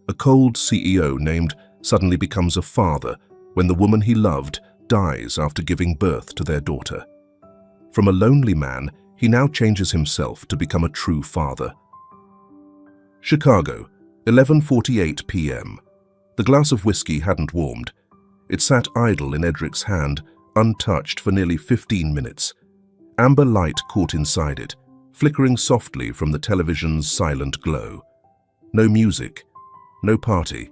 A cold CEO named suddenly becomes a father when the woman he loved dies after giving birth to their daughter. From a lonely man, he now changes himself to become a true father. Chicago, 11:48 p.m. The glass of whiskey hadn't warmed. It sat idle in Edric's hand, untouched for nearly 15 minutes. Amber light caught inside it, flickering softly from the television's silent glow. No music, no party,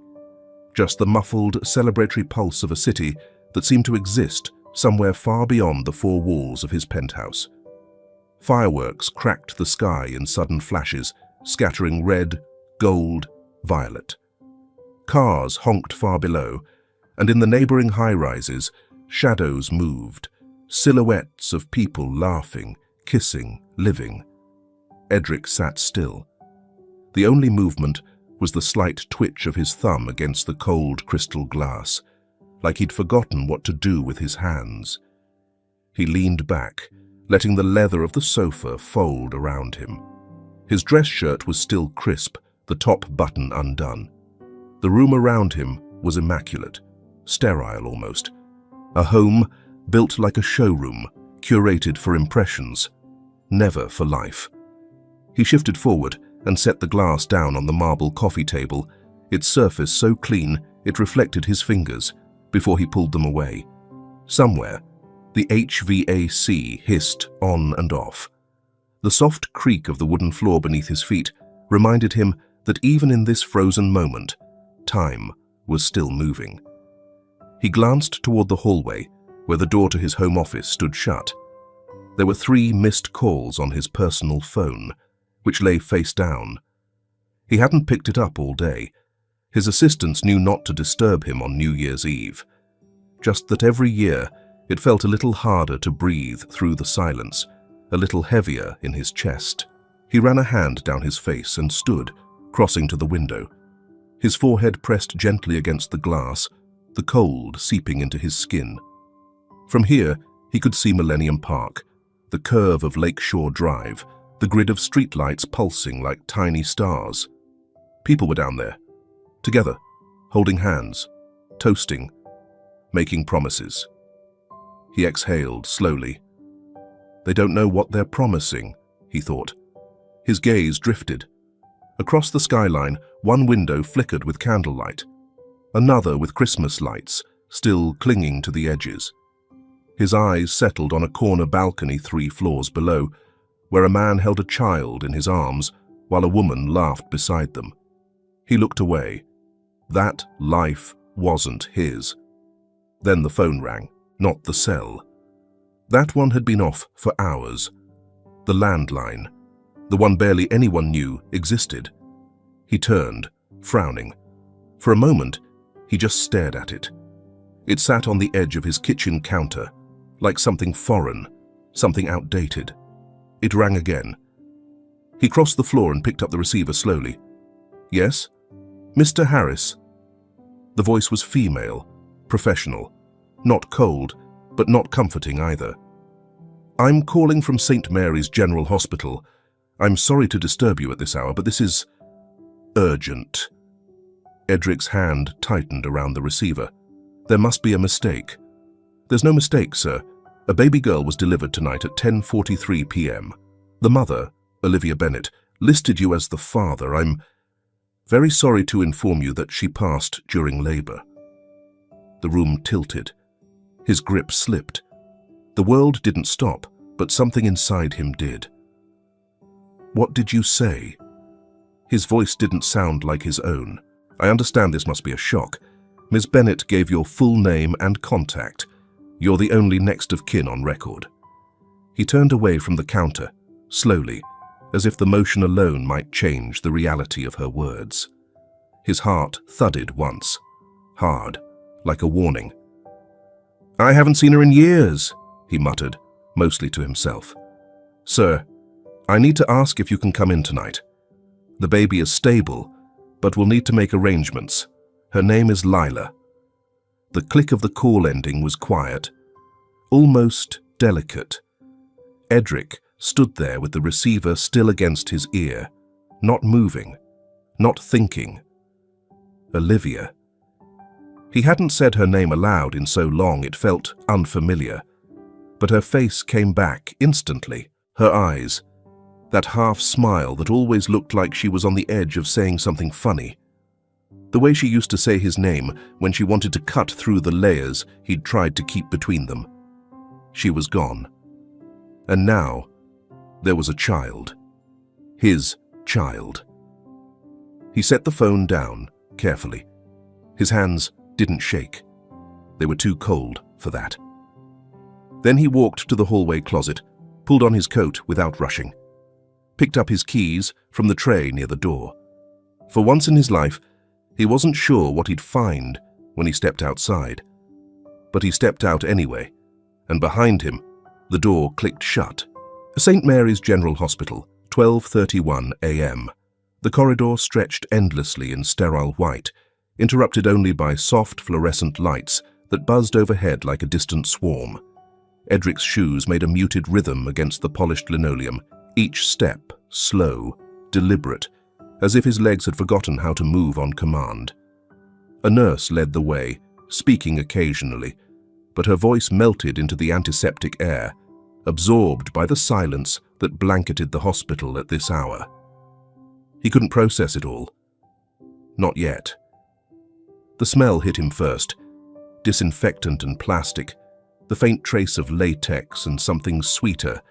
just the muffled, celebratory pulse of a city that seemed to exist somewhere far beyond the four walls of his penthouse. Fireworks cracked the sky in sudden flashes, scattering red, gold, violet. Cars honked far below, and in the neighboring high-rises, shadows moved, silhouettes of people laughing, kissing, living. Edric sat still. The only movement was the slight twitch of his thumb against the cold crystal glass, like he'd forgotten what to do with his hands. He leaned back, letting the leather of the sofa fold around him. His dress shirt was still crisp, the top button undone. The room around him was immaculate, sterile almost. A home built like a showroom, curated for impressions, never for life. He shifted forward and set the glass down on the marble coffee table, its surface so clean it reflected his fingers, before he pulled them away. Somewhere, the HVAC hissed on and off. The soft creak of the wooden floor beneath his feet reminded him that even in this frozen moment, time was still moving. He glanced toward the hallway, where the door to his home office stood shut. There were 3 missed calls on his personal phone, which lay face down. He hadn't picked it up all day. His assistants knew not to disturb him on New Year's Eve. Just that every year, it felt a little harder to breathe through the silence, a little heavier in his chest. He ran a hand down his face and stood, crossing to the window. His forehead pressed gently against the glass, the cold seeping into his skin. From here, he could see Millennium Park, the curve of Lakeshore Drive, the grid of streetlights pulsing like tiny stars. People were down there, together, holding hands, toasting, making promises. He exhaled slowly. They don't know what they're promising, he thought. His gaze drifted. Across the skyline, one window flickered with candlelight, another with Christmas lights, still clinging to the edges. His eyes settled on a corner balcony 3 floors below, where a man held a child in his arms while a woman laughed beside them. He looked away. That life wasn't his. Then the phone rang, not the cell. That one had been off for hours. The landline, the one barely anyone knew existed. He turned, frowning. For a moment, he just stared at it. It sat on the edge of his kitchen counter, like something foreign, something outdated. It rang again. He crossed the floor and picked up the receiver slowly. Yes? Mr. Harris. The voice was female, professional, not cold, but not comforting either. I'm calling from St. Mary's General Hospital. I'm sorry to disturb you at this hour, but this is urgent. Edric's hand tightened around the receiver. There must be a mistake. There's no mistake, sir. A baby girl was delivered tonight at 10:43 p.m. The mother, Olivia Bennett, listed you as the father. I'm very sorry to inform you that she passed during labor. The room tilted. His grip slipped. The world didn't stop, but something inside him did. What did you say? His voice didn't sound like his own. I understand this must be a shock. Ms. Bennett gave your full name and contact. You're the only next of kin on record. He turned away from the counter, slowly, as if the motion alone might change the reality of her words. His heart thudded once, hard, like a warning. I haven't seen her in years, he muttered, mostly to himself. Sir, I need to ask if you can come in tonight. The baby is stable, but we'll need to make arrangements. Her name is Lila. The click of the call ending was quiet, almost delicate. Edric stood there with the receiver still against his ear, not moving, not thinking. Olivia. He hadn't said her name aloud in so long it felt unfamiliar, but her face came back instantly. Her eyes, that half smile that always looked like she was on the edge of saying something funny. The way she used to say his name when she wanted to cut through the layers he'd tried to keep between them. She was gone. And now, there was a child. His child. He set the phone down, carefully. His hands didn't shake. They were too cold for that. Then he walked to the hallway closet, pulled on his coat without rushing, picked up his keys from the tray near the door. For once in his life, he wasn't sure what he'd find when he stepped outside. But he stepped out anyway, and behind him, the door clicked shut. St. Mary's General Hospital, 12:31 a.m. The corridor stretched endlessly in sterile white, interrupted only by soft fluorescent lights that buzzed overhead like a distant swarm. Edric's shoes made a muted rhythm against the polished linoleum, each step slow, deliberate, as if his legs had forgotten how to move on command. A nurse led the way, speaking occasionally, but her voice melted into the antiseptic air, absorbed by the silence that blanketed the hospital at this hour. He couldn't process it all. Not yet. The smell hit him first, disinfectant and plastic, the faint trace of latex and something sweeter,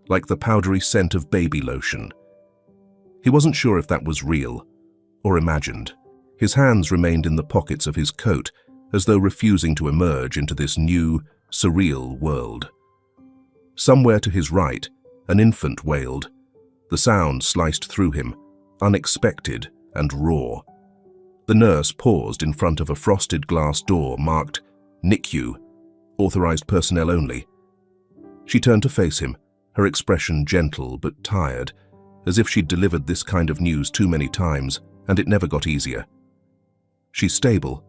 like the powdery scent of baby lotion. He wasn't sure if that was real or imagined. His hands remained in the pockets of his coat, as though refusing to emerge into this new, surreal world. Somewhere to his right, an infant wailed. The sound sliced through him, unexpected and raw. The nurse paused in front of a frosted glass door marked NICU, authorized personnel only. She turned to face him, her expression gentle but tired, as if she'd delivered this kind of news too many times, and it never got easier. "She's stable,"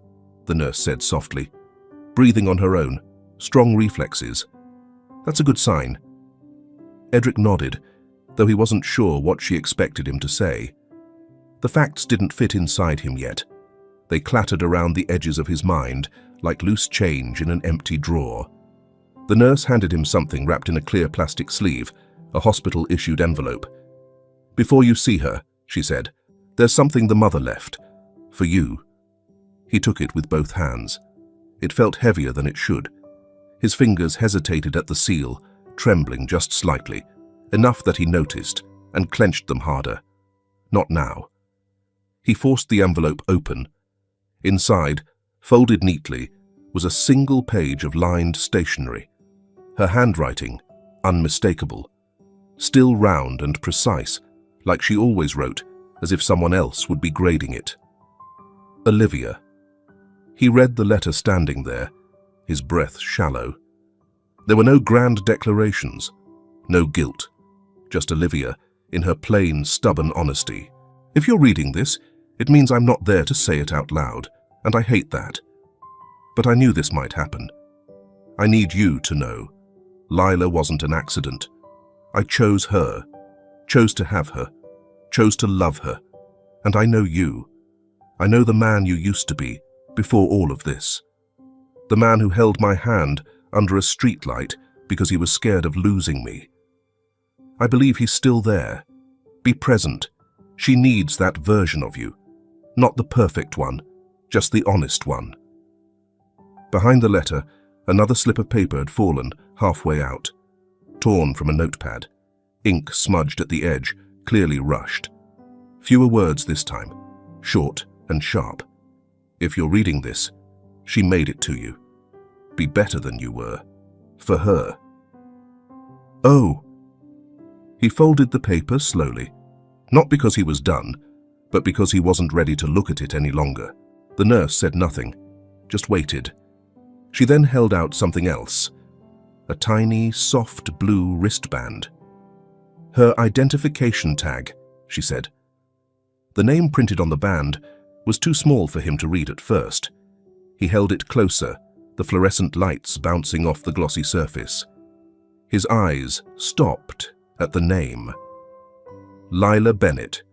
the nurse said softly, breathing on her own, strong reflexes. "That's a good sign." Edric nodded, though he wasn't sure what she expected him to say. The facts didn't fit inside him yet. They clattered around the edges of his mind like loose change in an empty drawer. The nurse handed him something wrapped in a clear plastic sleeve, a hospital-issued envelope. "Before you see her," she said, "there's something the mother left. For you." He took it with both hands. It felt heavier than it should. His fingers hesitated at the seal, trembling just slightly, enough that he noticed, and clenched them harder. Not now. He forced the envelope open. Inside, folded neatly, was a single page of lined stationery. Her handwriting, unmistakable. Still round and precise, like she always wrote, as if someone else would be grading it. Olivia. He read the letter standing there, his breath shallow. There were no grand declarations, no guilt, just Olivia in her plain, stubborn honesty. "If you're reading this, it means I'm not there to say it out loud, and I hate that. But I knew this might happen. I need you to know. Lila wasn't an accident. I chose her, chose to have her, chose to love her. And I know you. I know the man you used to be, before all of this. The man who held my hand under a streetlight because he was scared of losing me. I believe he's still there. Be present. She needs that version of you. Not the perfect one, just the honest one." Behind the letter, another slip of paper had fallen halfway out, torn from a notepad. Ink smudged at the edge, clearly rushed. Fewer words this time, short and sharp. "If you're reading this, she made it to you. Be better than you were. For her." "Oh." He folded the paper slowly, not because he was done, but because he wasn't ready to look at it any longer. The nurse said nothing, just waited. She then held out something else, a tiny, soft blue wristband. "Her identification tag," she said. The name printed on the band was too small for him to read at first. He held it closer, the fluorescent lights bouncing off the glossy surface. His eyes stopped at the name. Lila Bennett,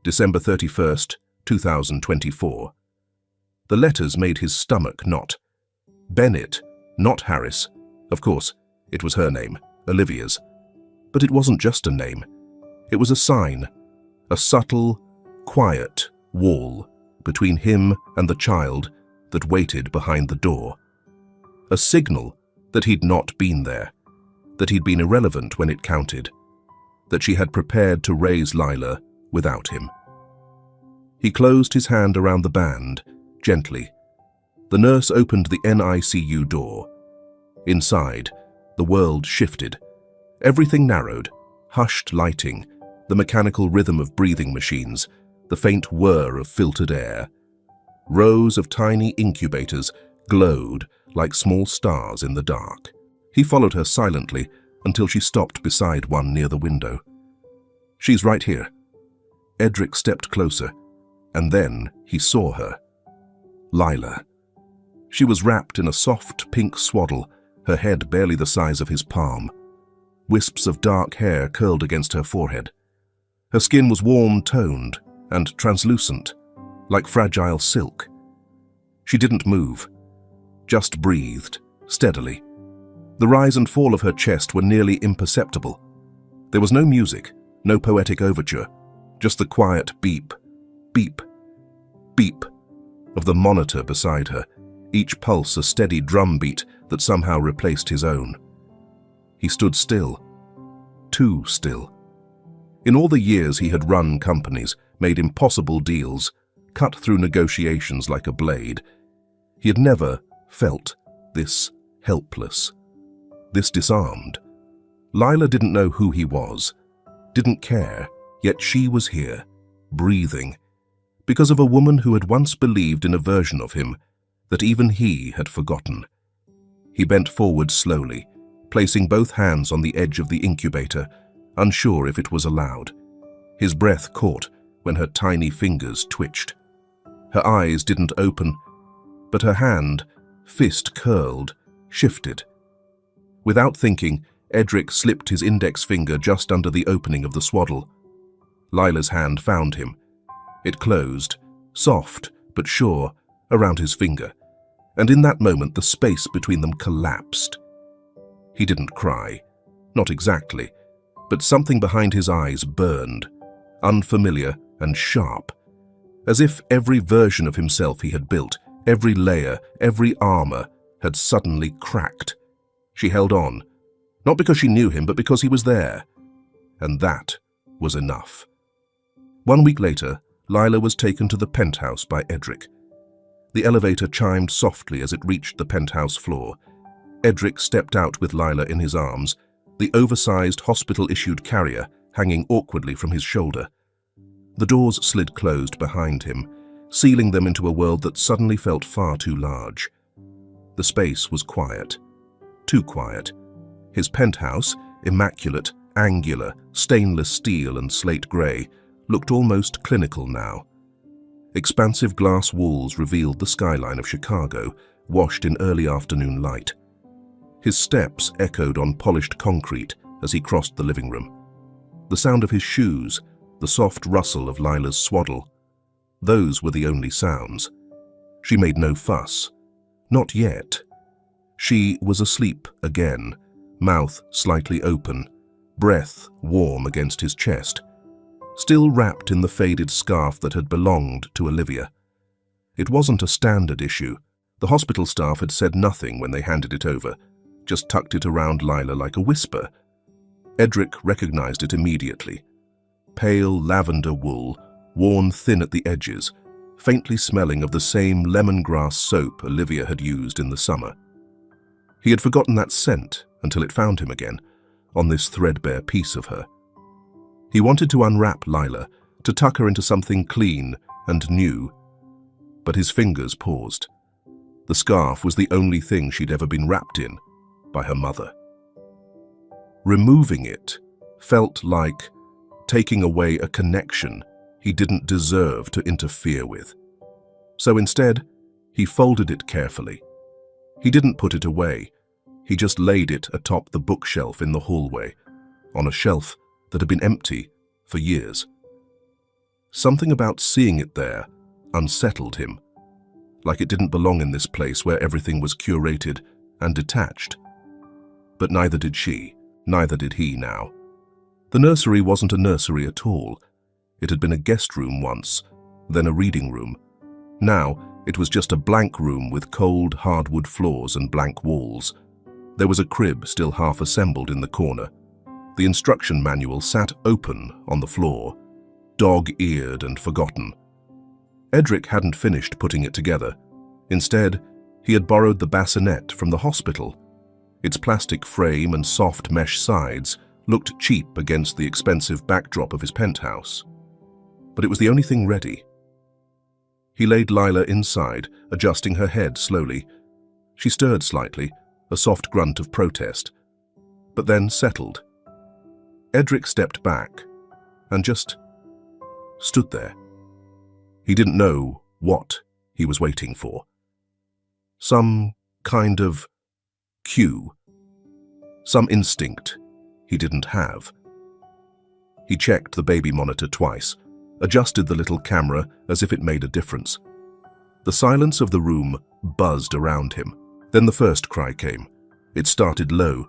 December 31st, 2024. The letters made his stomach knot. Bennett, not Harris. Of course, it was her name, Olivia's. But it wasn't just a name. It was a sign, a subtle, quiet wall between him and the child that waited behind the door. A signal that he'd not been there, that he'd been irrelevant when it counted, that she had prepared to raise Lila without him. He closed his hand around the band, gently. The nurse opened the NICU door. Inside, the world shifted. Everything narrowed, hushed lighting, the mechanical rhythm of breathing machines, the faint whir of filtered air. Rows of tiny incubators glowed like small stars in the dark. He followed her silently until she stopped beside one near the window. "She's right here." Edric stepped closer, and then he saw her. Lila. She was wrapped in a soft pink swaddle, her head barely the size of his palm. Wisps of dark hair curled against her forehead. Her skin was warm-toned and translucent, like fragile silk. She didn't move, just breathed, steadily. The rise and fall of her chest were nearly imperceptible. There was no music, no poetic overture, just the quiet beep, beep, beep of the monitor beside her, each pulse a steady drumbeat that somehow replaced his own. He stood still, too still. In all the years he had run companies, made impossible deals, cut through negotiations like a blade, he had never felt this helpless, this disarmed. Lila didn't know who he was, didn't care, yet she was here, breathing, because of a woman who had once believed in a version of him that even he had forgotten. He bent forward slowly, placing both hands on the edge of the incubator, unsure if it was allowed. His breath caught when her tiny fingers twitched. Her eyes didn't open, but her hand, fist curled, shifted. Without thinking, Edric slipped his index finger just under the opening of the swaddle. Lila's hand found him. It closed, soft but sure, around his finger, and in that moment the space between them collapsed. He didn't cry, not exactly, but something behind his eyes burned, unfamiliar and sharp, as if every version of himself he had built, every layer, every armor, had suddenly cracked. She held on, not because she knew him, but because he was there. And that was enough. 1 week later, Lila was taken to the penthouse by Edric. The elevator chimed softly as it reached the penthouse floor. Edric stepped out with Lila in his arms, the oversized hospital-issued carrier hanging awkwardly from his shoulder. The doors slid closed behind him, sealing them into a world that suddenly felt far too large. The space was quiet, too quiet. His penthouse, immaculate, angular, stainless steel and slate grey, looked almost clinical now. Expansive glass walls revealed the skyline of Chicago, washed in early afternoon light. His steps echoed on polished concrete as he crossed the living room. The sound of his shoes, the soft rustle of Lila's swaddle, those were the only sounds. She made no fuss. Not yet. She was asleep again, mouth slightly open, breath warm against his chest, still wrapped in the faded scarf that had belonged to Olivia. It wasn't a standard issue. The hospital staff had said nothing when they handed it over, just tucked it around Lila like a whisper. Edric recognized it immediately. Pale lavender wool, worn thin at the edges, faintly smelling of the same lemongrass soap Olivia had used in the summer. He had forgotten that scent until it found him again, on this threadbare piece of her. He wanted to unwrap Lila, to tuck her into something clean and new, but his fingers paused. The scarf was the only thing she'd ever been wrapped in by her mother. Removing it felt like taking away a connection he didn't deserve to interfere with. So instead, he folded it carefully. He didn't put it away. He just laid it atop the bookshelf in the hallway, on a shelf that had been empty for years. Something about seeing it there unsettled him. like it didn't belong in this place where everything was curated and detached. But neither did she, neither did he now. The nursery wasn't a nursery at all. It had been a guest room once, then a reading room. Now, it was just a blank room with cold, hardwood floors and blank walls. There was a crib still half assembled in the corner. The instruction manual sat open on the floor, dog-eared and forgotten. Edric hadn't finished putting it together. Instead, he had borrowed the bassinet from the hospital. Its plastic frame and soft mesh sides looked cheap against the expensive backdrop of his penthouse. But it was the only thing ready. He laid Lila inside, adjusting her head slowly. She stirred slightly, a soft grunt of protest, but then settled. Edric stepped back and just stood there. He didn't know what he was waiting for. Some kind of cue, some instinct he didn't have. He checked the baby monitor twice, adjusted the little camera as if it made a difference. The silence of the room buzzed around him. Then the first cry came. It started low,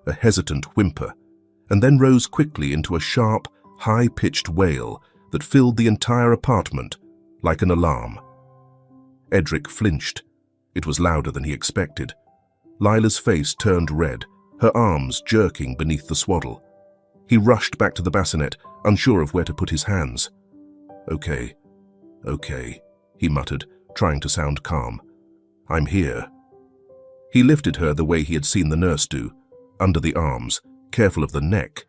a hesitant whimper, and then rose quickly into a sharp, high-pitched wail that filled the entire apartment like an alarm. Edric flinched. It was louder than he expected. Lila's face turned red, her arms jerking beneath the swaddle. He rushed back to the bassinet, unsure of where to put his hands. Okay, he muttered, trying to sound calm. I'm here. He lifted her the way he had seen the nurse do, under the arms, careful of the neck.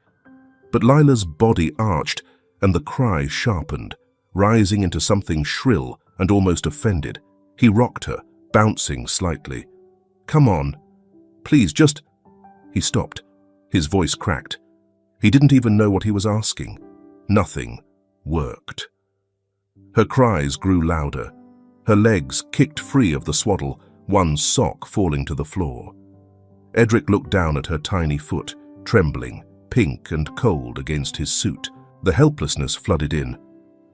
But Lila's body arched, and the cry sharpened, rising into something shrill and almost offended. He rocked her, bouncing slightly. Come on. Please, just... He stopped. His voice cracked. He didn't even know what he was asking. Nothing worked. Her cries grew louder. Her legs kicked free of the swaddle, one sock falling to the floor. Edric looked down at her tiny foot, trembling, pink and cold against his suit. The helplessness flooded in,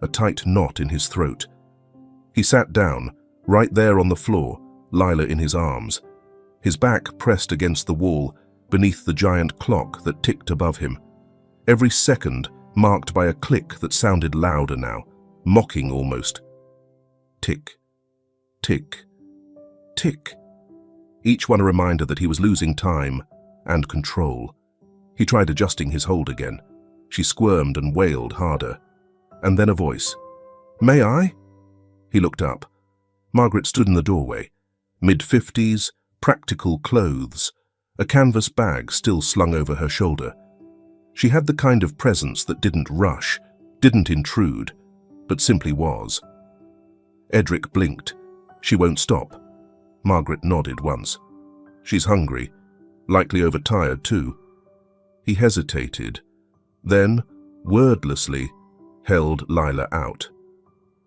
a tight knot in his throat. He sat down, right there on the floor, Lila in his arms, his back pressed against the wall beneath the giant clock that ticked above him. Every second marked by a click that sounded louder now, mocking almost. Tick, tick, tick. Each one a reminder that he was losing time and control. He tried adjusting his hold again. She squirmed and wailed harder. And then a voice. May I? He looked up. Margaret stood in the doorway, mid-50s, practical clothes, a canvas bag still slung over her shoulder. She had the kind of presence that didn't rush, didn't intrude, but simply was. Edric blinked. She won't stop. Margaret nodded once. She's hungry, likely overtired too. He hesitated, then, wordlessly, held Lila out.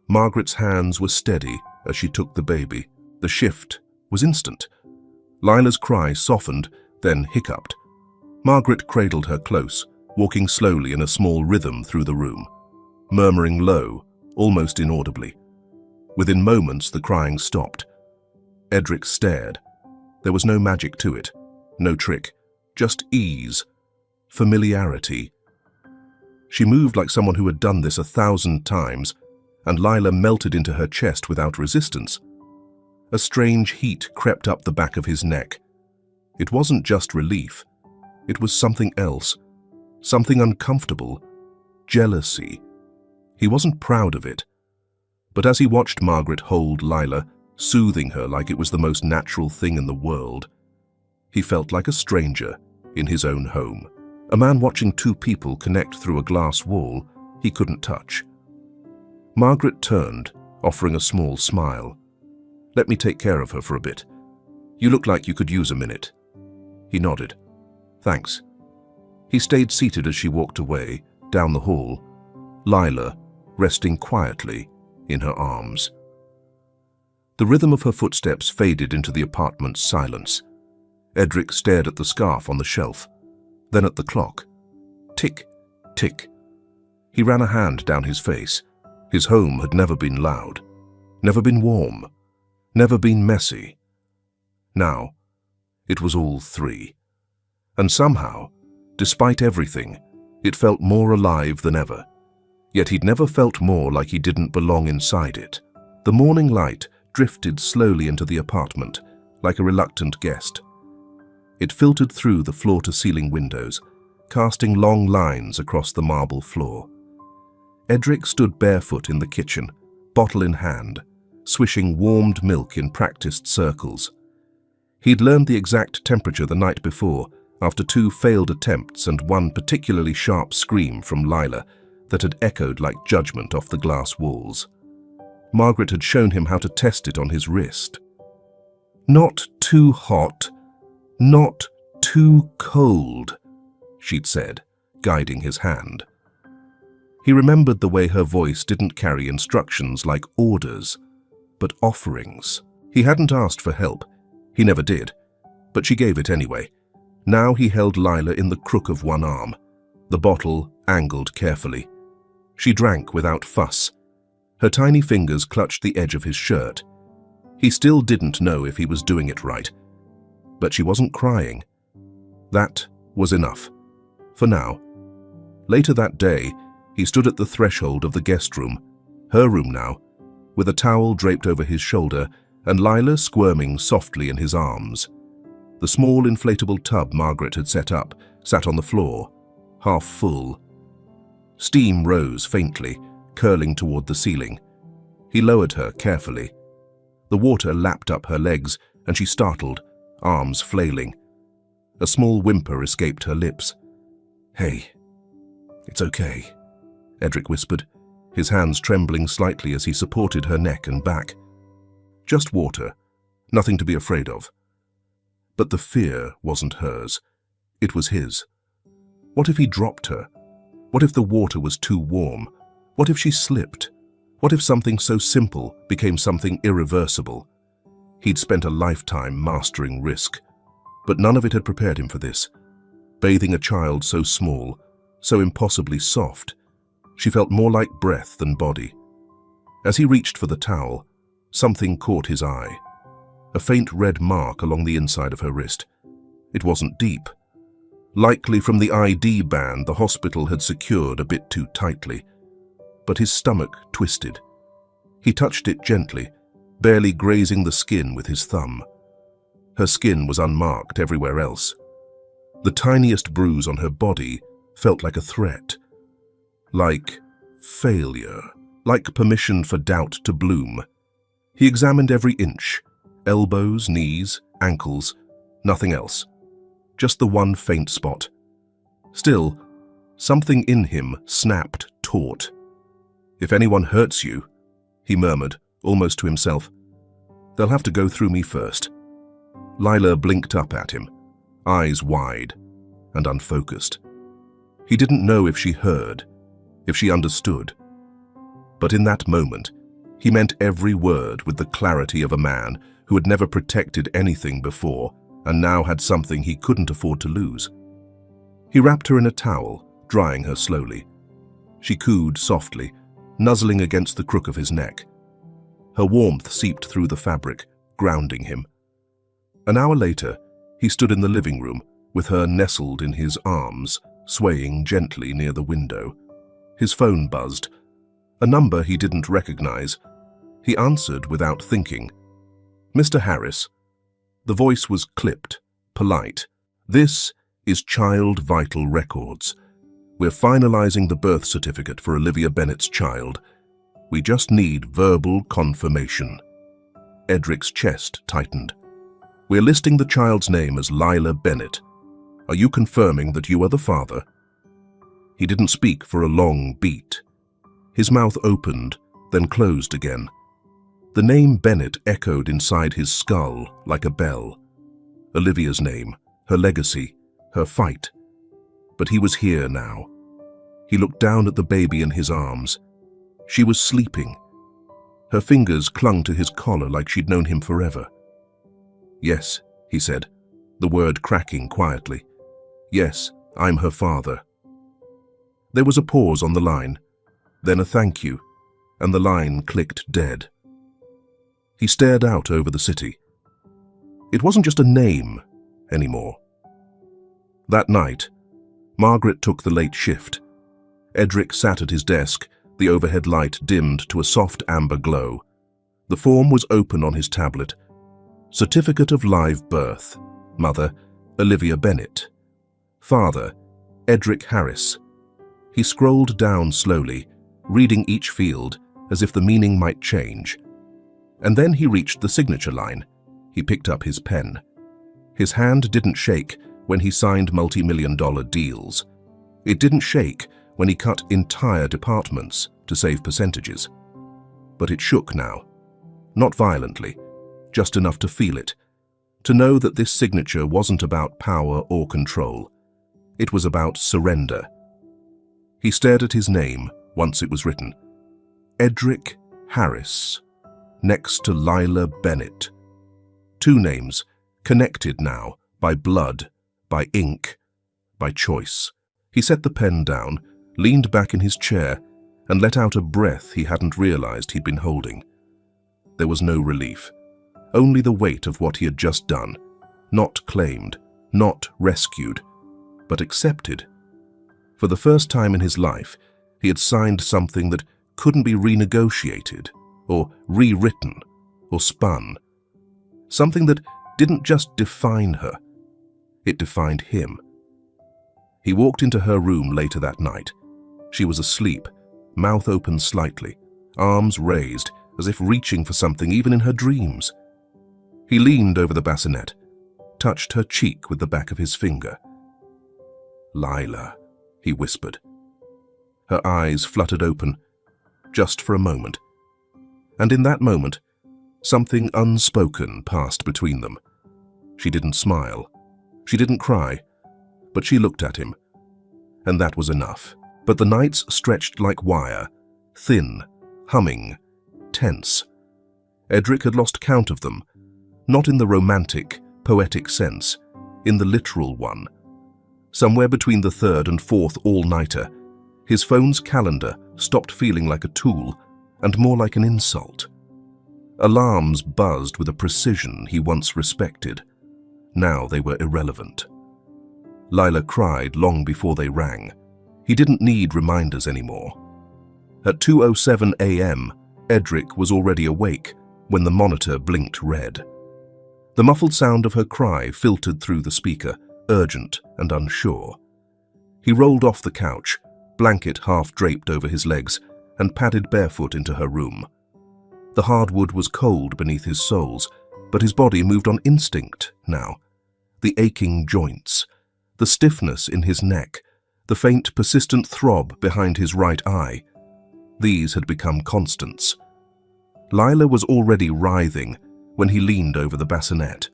Margaret's hands were steady as she took the baby. The shift was instant. Lila's cry softened, then hiccuped. Margaret cradled her close, walking slowly in a small rhythm through the room, murmuring low, almost inaudibly. Within moments, the crying stopped. Edric stared. There was no magic to it, no trick, just ease, familiarity. She moved like someone who had done this 1,000 times, and Lila melted into her chest without resistance. A strange heat crept up the back of his neck. It wasn't just relief. It was something else, something uncomfortable, jealousy. He wasn't proud of it. But as he watched Margaret hold Lila, soothing her like it was the most natural thing in the world, he felt like a stranger in his own home. A man watching two people connect through a glass wall he couldn't touch. Margaret turned, offering a small smile. Let me take care of her for a bit. You look like you could use a minute. He nodded. Thanks. He stayed seated as she walked away, down the hall, Lila resting quietly in her arms. The rhythm of her footsteps faded into the apartment's silence. Edric stared at the scarf on the shelf, then at the clock. Tick, tick. He ran a hand down his face. His home had never been loud, never been warm, never been messy. Now, it was all three. And somehow, despite everything, it felt more alive than ever. Yet he'd never felt more like he didn't belong inside it. The morning light drifted slowly into the apartment, like a reluctant guest. It filtered through the floor-to-ceiling windows, casting long lines across the marble floor. Edric stood barefoot in the kitchen, bottle in hand, swishing warmed milk in practiced circles. He'd learned the exact temperature the night before, after 2 failed attempts and one particularly sharp scream from Lila that had echoed like judgment off the glass walls. Margaret had shown him how to test it on his wrist. "Not too hot, not too cold," she'd said, guiding his hand. He remembered the way her voice didn't carry instructions like orders, but offerings. He hadn't asked for help. He never did, but she gave it anyway. Now he held Lila in the crook of one arm, the bottle angled carefully. She drank without fuss. Her tiny fingers clutched the edge of his shirt. He still didn't know if he was doing it right, but she wasn't crying. That was enough, for now. Later that day, he stood at the threshold of the guest room, her room now, with a towel draped over his shoulder and Lila squirming softly in his arms. The small inflatable tub Margaret had set up sat on the floor, half full. Steam rose faintly, curling toward the ceiling. He lowered her carefully. The water lapped up her legs, and she startled, arms flailing. A small whimper escaped her lips. "Hey, it's okay," Edric whispered, his hands trembling slightly as he supported her neck and back. Just water, nothing to be afraid of. But the fear wasn't hers. It was his. What if he dropped her? What if the water was too warm? What if she slipped? What if something so simple became something irreversible? He'd spent a lifetime mastering risk, but none of it had prepared him for this. Bathing a child so small, so impossibly soft, she felt more like breath than body. As he reached for the towel, something caught his eye. A faint red mark along the inside of her wrist. It wasn't deep. Likely from the ID band the hospital had secured a bit too tightly. But his stomach twisted. He touched it gently, barely grazing the skin with his thumb. Her skin was unmarked everywhere else. The tiniest bruise on her body felt like a threat. Like failure. Like permission for doubt to bloom. He examined every inch. Elbows, knees, ankles, nothing else. Just the one faint spot. Still, something in him snapped taut. "If anyone hurts you," he murmured, almost to himself, "they'll have to go through me first." Lila blinked up at him, eyes wide and unfocused. He didn't know if she heard, if she understood. But in that moment, he meant every word with the clarity of a man who had never protected anything before and now had something he couldn't afford to lose. He wrapped her in a towel, drying her slowly. She cooed softly, nuzzling against the crook of his neck. Her warmth seeped through the fabric, grounding him. An hour later, he stood in the living room, with her nestled in his arms, swaying gently near the window. His phone buzzed. A number he didn't recognize. He answered without thinking. "Mr. Harris." The voice was clipped, polite. "This is Child Vital Records. We're finalizing the birth certificate for Olivia Bennett's child. We just need verbal confirmation." Edric's chest tightened. "We're listing the child's name as Lila Bennett. Are you confirming that you are the father?" He didn't speak for a long beat. His mouth opened, then closed again. The name Bennett echoed inside his skull like a bell. Olivia's name, her legacy, her fight. But he was here now. He looked down at the baby in his arms. She was sleeping. Her fingers clung to his collar like she'd known him forever. "Yes," he said, the word cracking quietly. "Yes, I'm her father." There was a pause on the line, then a thank you, and the line clicked dead. He stared out over the city. It wasn't just a name anymore. That night, Margaret took the late shift. Edric sat at his desk, the overhead light dimmed to a soft amber glow. The form was open on his tablet. Certificate of live birth. Mother, Olivia Bennett. Father, Edric Harris. He scrolled down slowly, reading each field as if the meaning might change. And then he reached the signature line. He picked up his pen. His hand didn't shake when he signed multi-million-dollar deals. It didn't shake when he cut entire departments to save percentages. But it shook now. Not violently, just enough to feel it, to know that this signature wasn't about power or control. It was about surrender. He stared at his name once it was written. Edric Harris, next to Lila Bennett. Two names, connected now by blood, by ink, by choice. He set the pen down, leaned back in his chair, and let out a breath he hadn't realized he'd been holding. There was no relief, only the weight of what he had just done, not claimed, not rescued, but accepted. For the first time in his life, he had signed something that couldn't be renegotiated, or rewritten, or spun. Something that didn't just define her, it defined him. He walked into her room later that night. She was asleep, mouth open slightly, arms raised, as if reaching for something even in her dreams. He leaned over the bassinet, touched her cheek with the back of his finger. Lila, he whispered. Her eyes fluttered open, just for a moment. And in that moment, something unspoken passed between them. She didn't smile. She didn't cry. But she looked at him. And that was enough. But the nights stretched like wire, thin, humming, tense. Edric had lost count of them, not in the romantic, poetic sense, in the literal one. Somewhere between the third and fourth all-nighter, his phone's calendar stopped feeling like a tool and more like an insult. Alarms buzzed with a precision he once respected. Now they were irrelevant. Lila cried long before they rang. He didn't need reminders anymore. At 2:07 a.m., Edric was already awake when the monitor blinked red. The muffled sound of her cry filtered through the speaker, urgent and unsure. He rolled off the couch, blanket half draped over his legs, and padded barefoot into her room. The hardwood was cold beneath his soles, but his body moved on instinct now. The aching joints, the stiffness in his neck, the faint, persistent throb behind his right eye. These had become constants. Lila was already writhing when he leaned over the bassinet.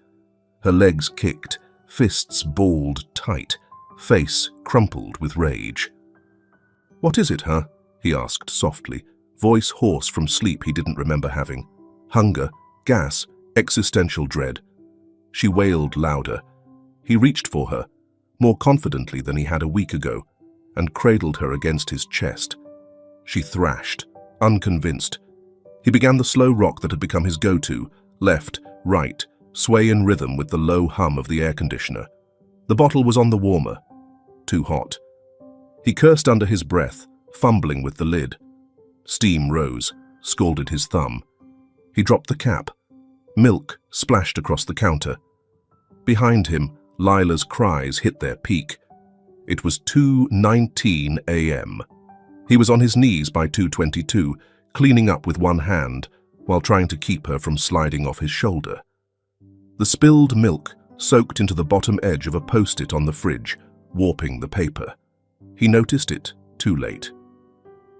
Her legs kicked, fists balled tight, face crumpled with rage. "What is it, huh?" he asked softly, voice hoarse from sleep he didn't remember having. Hunger, gas, existential dread. She wailed louder. He reached for her, more confidently than he had a week ago, and cradled her against his chest. She thrashed, unconvinced. He began the slow rock that had become his go-to, left, right, sway in rhythm with the low hum of the air conditioner. The bottle was on the warmer. Too hot. He cursed under his breath, fumbling with the lid. Steam rose, scalded his thumb. He dropped the cap. Milk splashed across the counter. Behind him, Lila's cries hit their peak. It was 2:19 a.m. He was on his knees by 2:22, cleaning up with one hand while trying to keep her from sliding off his shoulder. The spilled milk soaked into the bottom edge of a post-it on the fridge, warping the paper. He noticed it too late.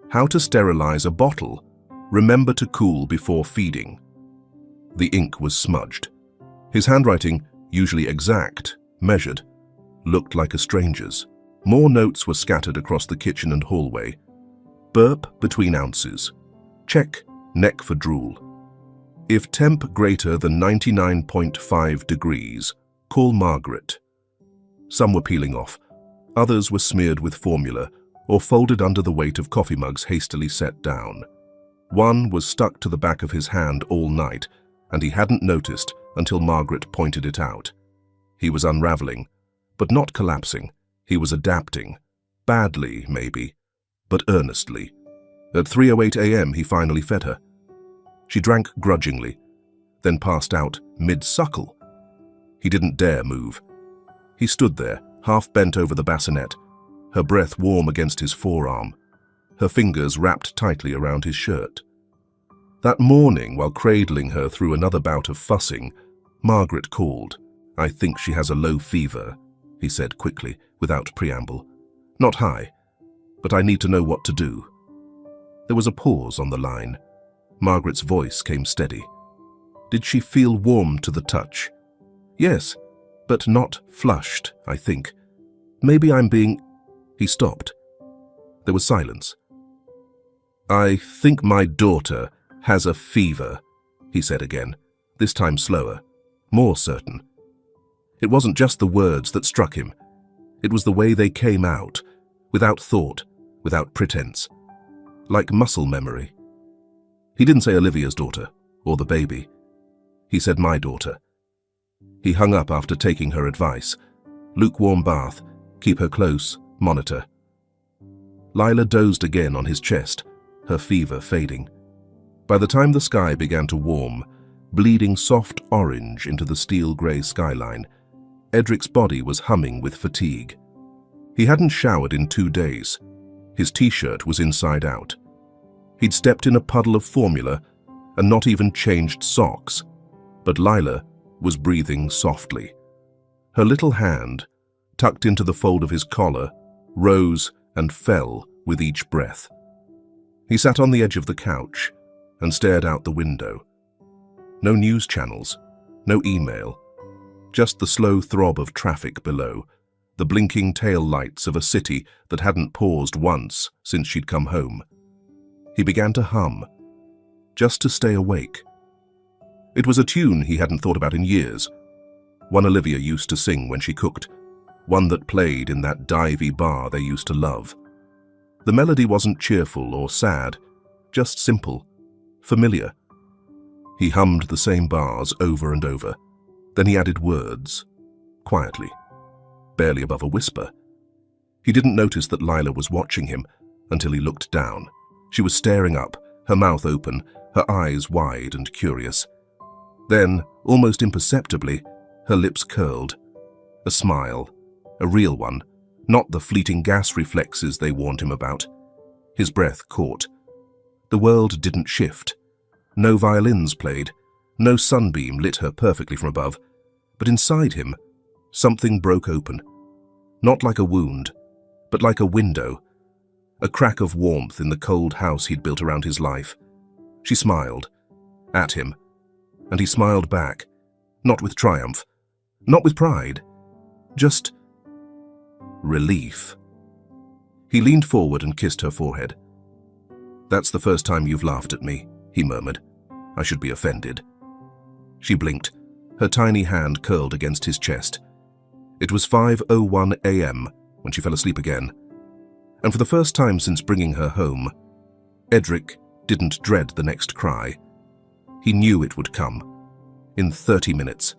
How to sterilize a bottle. Remember to cool before feeding. The ink was smudged. His handwriting, usually exact, measured, looked like a stranger's. More notes were scattered across the kitchen and hallway. Burp between ounces. Check neck for drool. If temp greater than 99.5 degrees, call Margaret. Some were peeling off. Others were smeared with formula or folded under the weight of coffee mugs hastily set down. One was stuck to the back of his hand all night, and he hadn't noticed until Margaret pointed it out. He was unraveling, but not collapsing. He was adapting. Badly, maybe, but earnestly. At 3:08 a.m. he finally fed her. She drank grudgingly, then passed out mid-suckle. He didn't dare move. He stood there, half bent over the bassinet, her breath warm against his forearm, her fingers wrapped tightly around his shirt. That morning, while cradling her through another bout of fussing, Margaret called. "I think she has a low fever," he said quickly, without preamble. "Not high, but I need to know what to do." There was a pause on the line. Margaret's voice came steady. "Did she feel warm to the touch?" "Yes, but not flushed, I think. Maybe I'm being—" He stopped. There was silence. "I think my daughter has a fever," he said again, this time slower, more certain. It wasn't just the words that struck him. It was the way they came out, without thought, without pretense, like muscle memory. He didn't say Olivia's daughter, or the baby. He said my daughter. He hung up after taking her advice. Lukewarm bath, keep her close, monitor. Lila dozed again on his chest, her fever fading. By the time the sky began to warm, bleeding soft orange into the steel-grey skyline, Edric's body was humming with fatigue. He hadn't showered in 2 days. His t-shirt was inside out. He'd stepped in a puddle of formula and not even changed socks. But Lila was breathing softly. Her little hand, tucked into the fold of his collar, rose and fell with each breath. He sat on the edge of the couch and stared out the window. No news channels, no email, just the slow throb of traffic below, the blinking tail lights of a city that hadn't paused once since she'd come home. He began to hum, just to stay awake. It was a tune he hadn't thought about in years, one Olivia used to sing when she cooked, one that played in that divey bar they used to love. The melody wasn't cheerful or sad, just simple, familiar. He hummed the same bars over and over. Then he added words, quietly, barely above a whisper. He didn't notice that Lila was watching him until he looked down. She was staring up, her mouth open, her eyes wide and curious. Then, almost imperceptibly, her lips curled. A smile, a real one, not the fleeting gas reflexes they warned him about. His breath caught. The world didn't shift. No violins played. No sunbeam lit her perfectly from above. But inside him, something broke open. Not like a wound, but like a window. A crack of warmth in the cold house he'd built around his life. She smiled, at him, and he smiled back, not with triumph, not with pride, just relief. He leaned forward and kissed her forehead. "That's the first time you've laughed at me," he murmured. "I should be offended." She blinked, her tiny hand curled against his chest. It was 5:01 a.m. when she fell asleep again. And for the first time since bringing her home, Edric didn't dread the next cry. He knew it would come, in 30 minutes,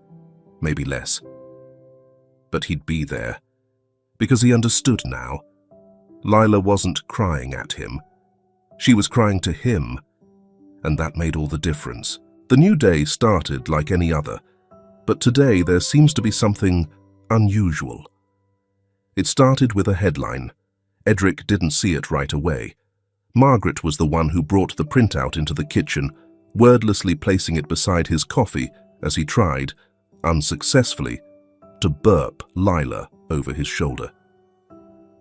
maybe less. But he'd be there, because he understood now. Lila wasn't crying at him. She was crying to him, and that made all the difference. The new day started like any other, but today there seems to be something unusual. It started with a headline. Edric didn't see it right away. Margaret was the one who brought the printout into the kitchen, wordlessly placing it beside his coffee as he tried, unsuccessfully, to burp Lila over his shoulder.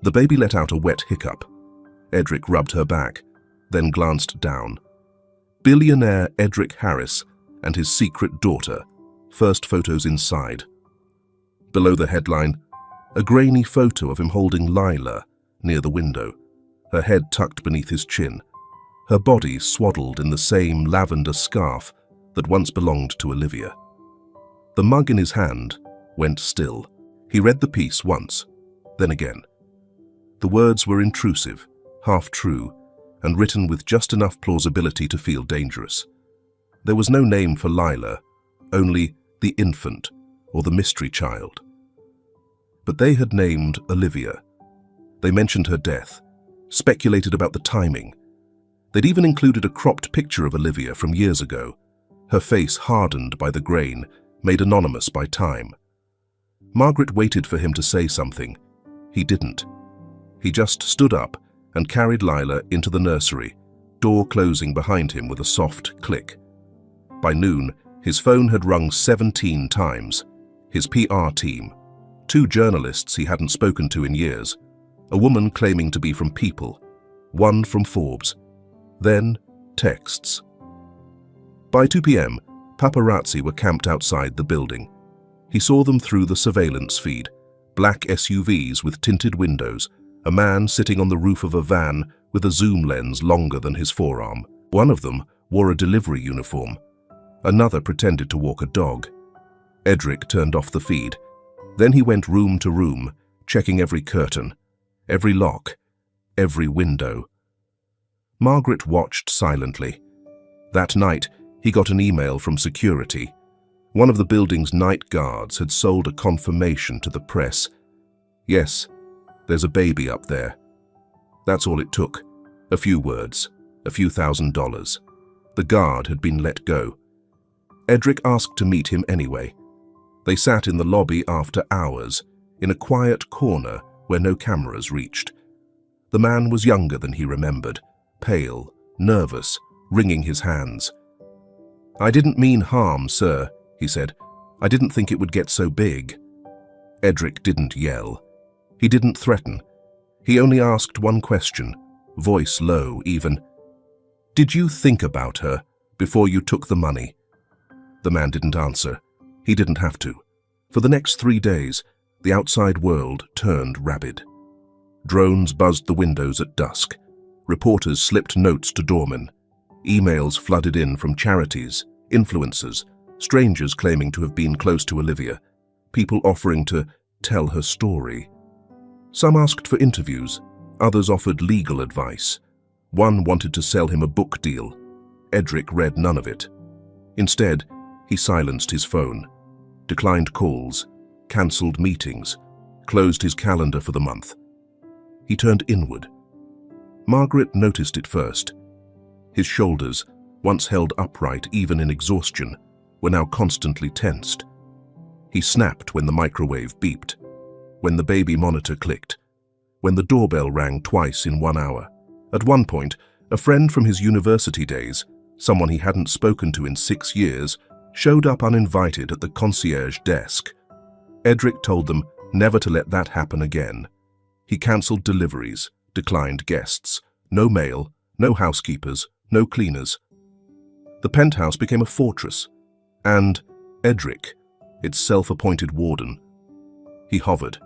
The baby let out a wet hiccup. Edric rubbed her back, then glanced down. Billionaire Edric Harris and his secret daughter, first photos inside. Below the headline, a grainy photo of him holding Lila near the window, her head tucked beneath his chin, her body swaddled in the same lavender scarf that once belonged to Olivia. The mug in his hand went still. He read the piece once, then again. The words were intrusive, half-true, and written with just enough plausibility to feel dangerous. There was no name for Lila only the infant or the mystery child. But they had named Olivia. They mentioned her death, speculated about the timing. They'd even included a cropped picture of Olivia from years ago, her face hardened by the grain, made anonymous by time. Margaret waited for him to say something. He didn't. He just stood up and carried Lila into the nursery, door closing behind him with a soft click. By noon, his phone had rung 17 times. His PR team, 2 journalists he hadn't spoken to in years, a woman claiming to be from People, one from Forbes, then texts. By 2 p.m., paparazzi were camped outside the building. He saw them through the surveillance feed, black SUVs with tinted windows, a man sitting on the roof of a van with a zoom lens longer than his forearm. One of them wore a delivery uniform. Another pretended to walk a dog. Edric turned off the feed. Then he went room to room, checking every curtain, every lock, every window. Margaret watched silently. That night, he got an email from security. One of the building's night guards had sold a confirmation to the press. Yes, there's a baby up there. That's all it took. A few words, a few $1,000s. The guard had been let go. Edric asked to meet him anyway. They sat in the lobby after hours, in a quiet corner where no cameras reached. The man was younger than he remembered, pale, nervous, wringing his hands. "I didn't mean harm, sir," he said. "I didn't think it would get so big." Edric didn't yell. He didn't threaten. He only asked one question, voice low even. "Did you think about her before you took the money?" The man didn't answer. He didn't have to. For the next 3 days, the outside world turned rabid. Drones buzzed the windows at dusk. Reporters slipped notes to doormen. Emails flooded in from charities, influencers, strangers claiming to have been close to Olivia, people offering to tell her story. Some asked for interviews, others offered legal advice. One wanted to sell him a book deal. Edric read none of it. Instead, he silenced his phone, declined calls, cancelled meetings, closed his calendar for the month. He turned inward. Margaret noticed it first. His shoulders, once held upright even in exhaustion, were now constantly tensed. He snapped when the microwave beeped, when the baby monitor clicked, when the doorbell rang twice in 1 hour. At one point, a friend from his university days, someone he hadn't spoken to in 6 years, showed up uninvited at the concierge desk. Edric told them never to let that happen again. He cancelled deliveries, declined guests, no mail, no housekeepers, no cleaners. The penthouse became a fortress, and Edric, its self-appointed warden. He hovered,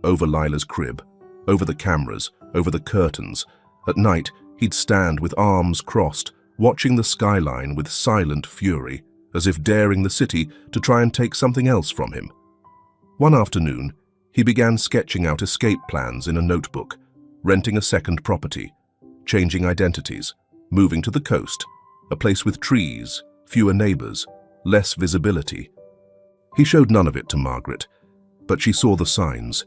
over Lila's crib, over the cameras, over the curtains. At night, he'd stand with arms crossed, watching the skyline with silent fury, as if daring the city to try and take something else from him. One afternoon, he began sketching out escape plans in a notebook, renting a second property, changing identities, moving to the coast, a place with trees, fewer neighbors, less visibility. He showed none of it to Margaret, but she saw the signs.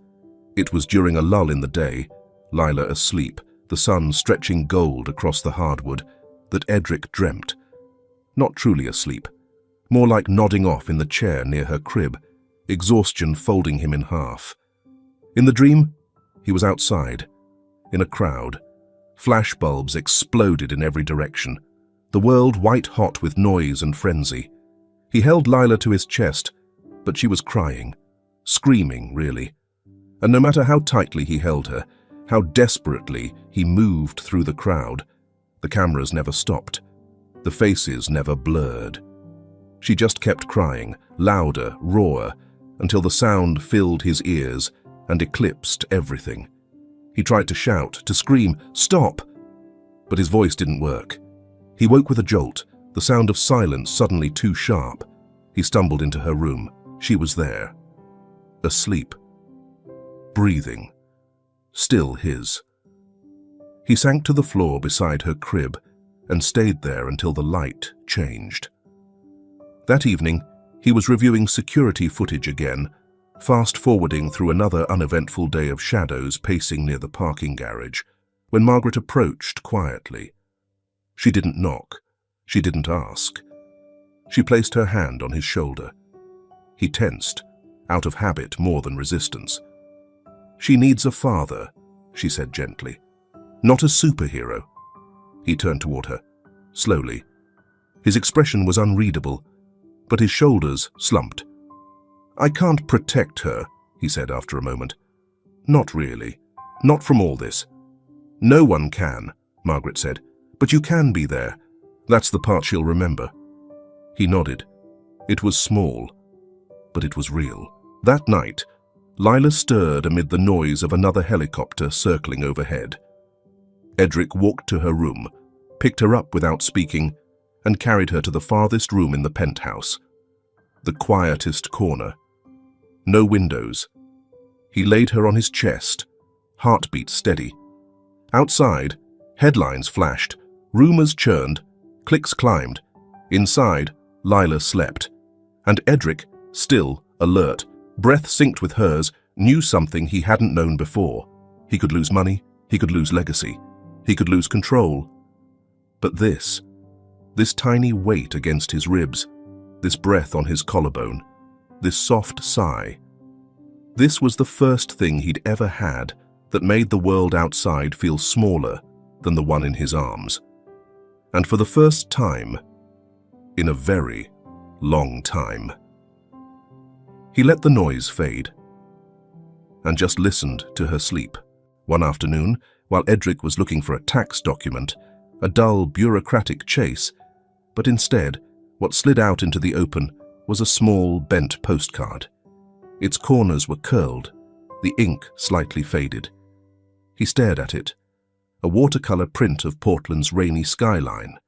It was during a lull in the day, Lila asleep, the sun stretching gold across the hardwood, that Edric dreamt. Not truly asleep, more like nodding off in the chair near her crib, exhaustion folding him in half. In the dream, he was outside, in a crowd. Flashbulbs exploded in every direction, the world white-hot with noise and frenzy. He held Lila to his chest, but she was crying, screaming, really. And no matter how tightly he held her, how desperately he moved through the crowd, the cameras never stopped. The faces never blurred. She just kept crying, louder, rawer, until the sound filled his ears and eclipsed everything. He tried to shout, to scream, "Stop!" But his voice didn't work. He woke with a jolt, the sound of silence suddenly too sharp. He stumbled into her room. She was there. Asleep. Breathing. Still his. He sank to the floor beside her crib and stayed there until the light changed. That evening, He was reviewing security footage again, fast-forwarding through another uneventful day of shadows pacing near the parking garage, when Margaret approached quietly. She didn't knock. She didn't ask. She placed her hand on his shoulder. He tensed, out of habit more than resistance. "She needs a father," she said gently. "Not a superhero." He turned toward her, slowly. His expression was unreadable, but his shoulders slumped. "I can't protect her," he said after a moment. "Not really. Not from all this." "No one can," Margaret said. "But you can be there. That's the part she'll remember." He nodded. It was small, but it was real. That night, Lila stirred amid the noise of another helicopter circling overhead. Edric walked to her room, picked her up without speaking, and carried her to the farthest room in the penthouse. The quietest corner. No windows. He laid her on his chest, heartbeat steady. Outside, headlines flashed, rumors churned, clicks climbed. Inside, Lila slept. And Edric, still, alert, breath synced with hers, knew something he hadn't known before. He could lose money, he could lose legacy, he could lose control. But this tiny weight against his ribs, this breath on his collarbone, this soft sigh, this was the first thing he'd ever had that made the world outside feel smaller than the one in his arms. And for the first time, in a very long time. He let the noise fade and just listened to her sleep. One afternoon, while Edric was looking for a tax document, a dull, bureaucratic chase, but instead, what slid out into the open was a small, bent postcard. Its corners were curled, the ink slightly faded. He stared at it, a watercolor print of Portland's rainy skyline,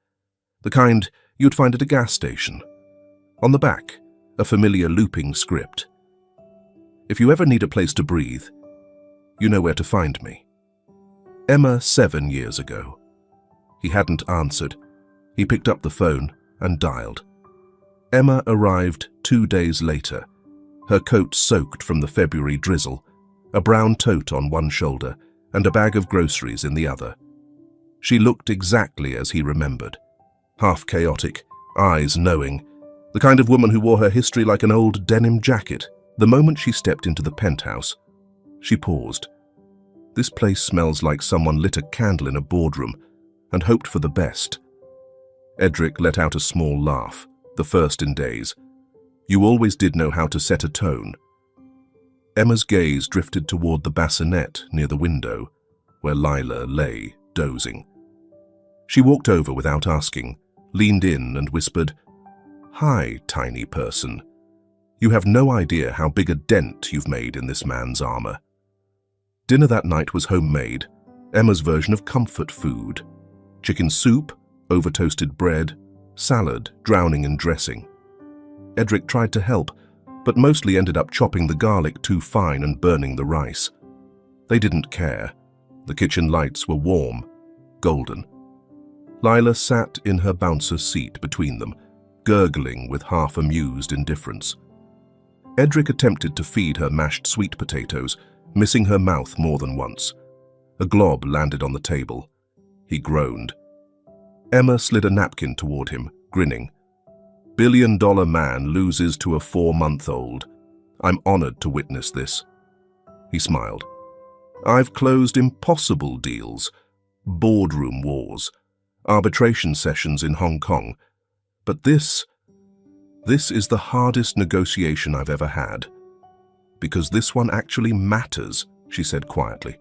the kind you'd find at a gas station. On the back, a familiar looping script. "If you ever need a place to breathe, you know where to find me. Emma 7 years ago." He hadn't answered. He picked up the phone and dialed. Emma arrived 2 days later, her coat soaked from the February drizzle, a brown tote on one shoulder and a bag of groceries in the other. She looked exactly as he remembered, half chaotic, eyes knowing, the kind of woman who wore her history like an old denim jacket. The moment she stepped into the penthouse, she paused. This place smells like someone lit a candle in a boardroom and hoped for the best. Edric let out a small laugh, the first in days. "You always did know how to set a tone." Emma's gaze drifted toward the bassinet near the window, where Lila lay, dozing. She walked over without asking, leaned in and whispered, "Hi, tiny person. You have no idea how big a dent you've made in this man's armor." Dinner that night was homemade, Emma's version of comfort food. Chicken soup, over-toasted bread, salad drowning in dressing. Edric tried to help, but mostly ended up chopping the garlic too fine and burning the rice. They didn't care. The kitchen lights were warm, golden. Lila sat in her bouncer seat between them, gurgling with half-amused indifference. Edric attempted to feed her mashed sweet potatoes, missing her mouth more than once. A glob landed on the table. He groaned. Emma slid a napkin toward him, grinning. "Billion-dollar man loses to a 4-month-old. I'm honored to witness this." He smiled. "I've closed impossible deals, boardroom wars, arbitration sessions in Hong Kong. But this is the hardest negotiation I've ever had. Because this one actually matters," she said quietly.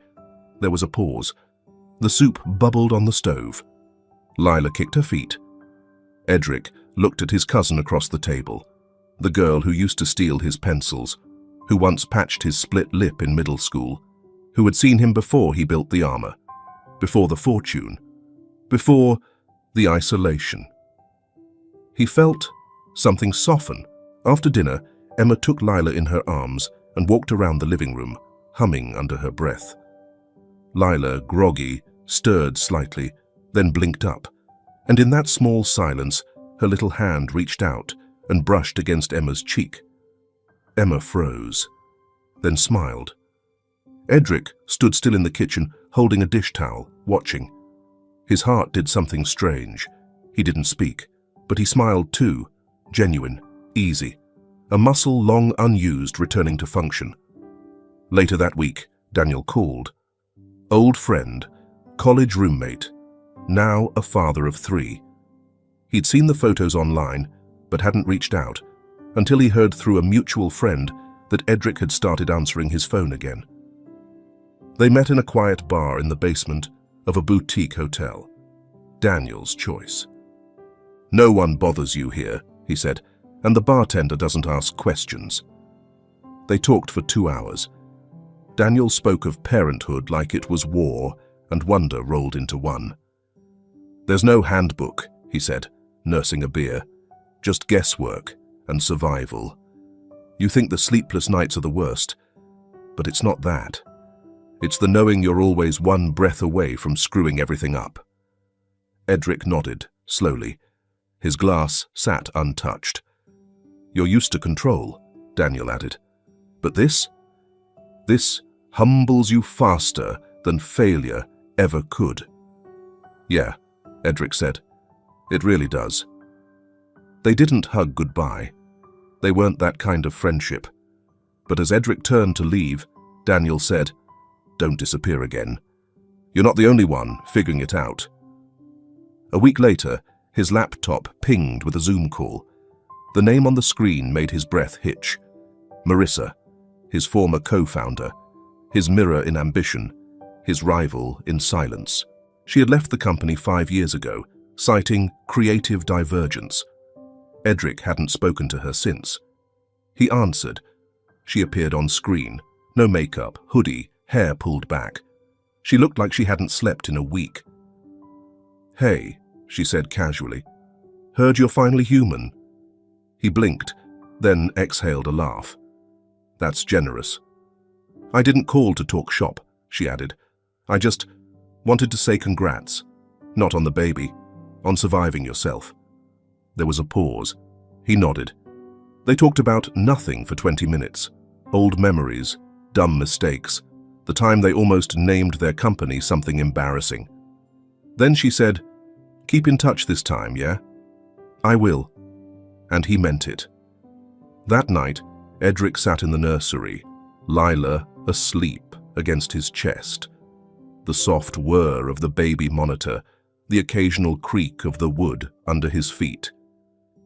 There was a pause. The soup bubbled on the stove. Lila kicked her feet. Edric looked at his cousin across the table, the girl who used to steal his pencils, who once patched his split lip in middle school, who had seen him before he built the armor, before the fortune, before the isolation. He felt something soften. After dinner, Emma took Lila in her arms and walked around the living room, humming under her breath. Lila, groggy, stirred slightly, then blinked up, and in that small silence, her little hand reached out, and brushed against Emma's cheek. Emma froze, then smiled. Edric stood still in the kitchen, holding a dish towel, watching. His heart did something strange. He didn't speak, but he smiled too, genuine, easy, a muscle long unused returning to function. Later that week, Daniel called. Old friend, college roommate, now a father of 3. He'd seen the photos online, but hadn't reached out, until he heard through a mutual friend that Edric had started answering his phone again. They met in a quiet bar in the basement of a boutique hotel. Daniel's choice. "No one bothers you here," he said, "and the bartender doesn't ask questions." They talked for 2 hours. Daniel spoke of parenthood like it was war, and wonder rolled into one. "There's no handbook," he said, nursing a beer. "Just guesswork and survival. You think the sleepless nights are the worst, but it's not that. It's the knowing you're always one breath away from screwing everything up." Edric nodded, slowly. His glass sat untouched. "You're used to control," Daniel added. "But this humbles you faster than failure ever could." "Yeah," Edric said. "It really does." They didn't hug goodbye. They weren't that kind of friendship. But as Edric turned to leave, Daniel said, "Don't disappear again. You're not the only one figuring it out." A week later, his laptop pinged with a Zoom call. The name on the screen made his breath hitch. Marissa, his former co-founder, his mirror in ambition, his rival in silence. She had left the company 5 years ago, citing creative divergence. Edric hadn't spoken to her since. He answered. She appeared on screen, no makeup, hoodie, hair pulled back. She looked like she hadn't slept in a week. "Hey," she said casually. "Heard you're finally human." He blinked, then exhaled a laugh. "That's generous." "I didn't call to talk shop," she added. "I just wanted to say congrats. Not on the baby, on surviving yourself." There was a pause. He nodded. They talked about nothing for 20 minutes. Old memories, dumb mistakes, the time they almost named their company something embarrassing. Then she said, "Keep in touch this time, yeah?" "I will." And he meant it. That night, Edric sat in the nursery, Lila asleep against his chest. The soft whir of the baby monitor, the occasional creak of the wood under his feet.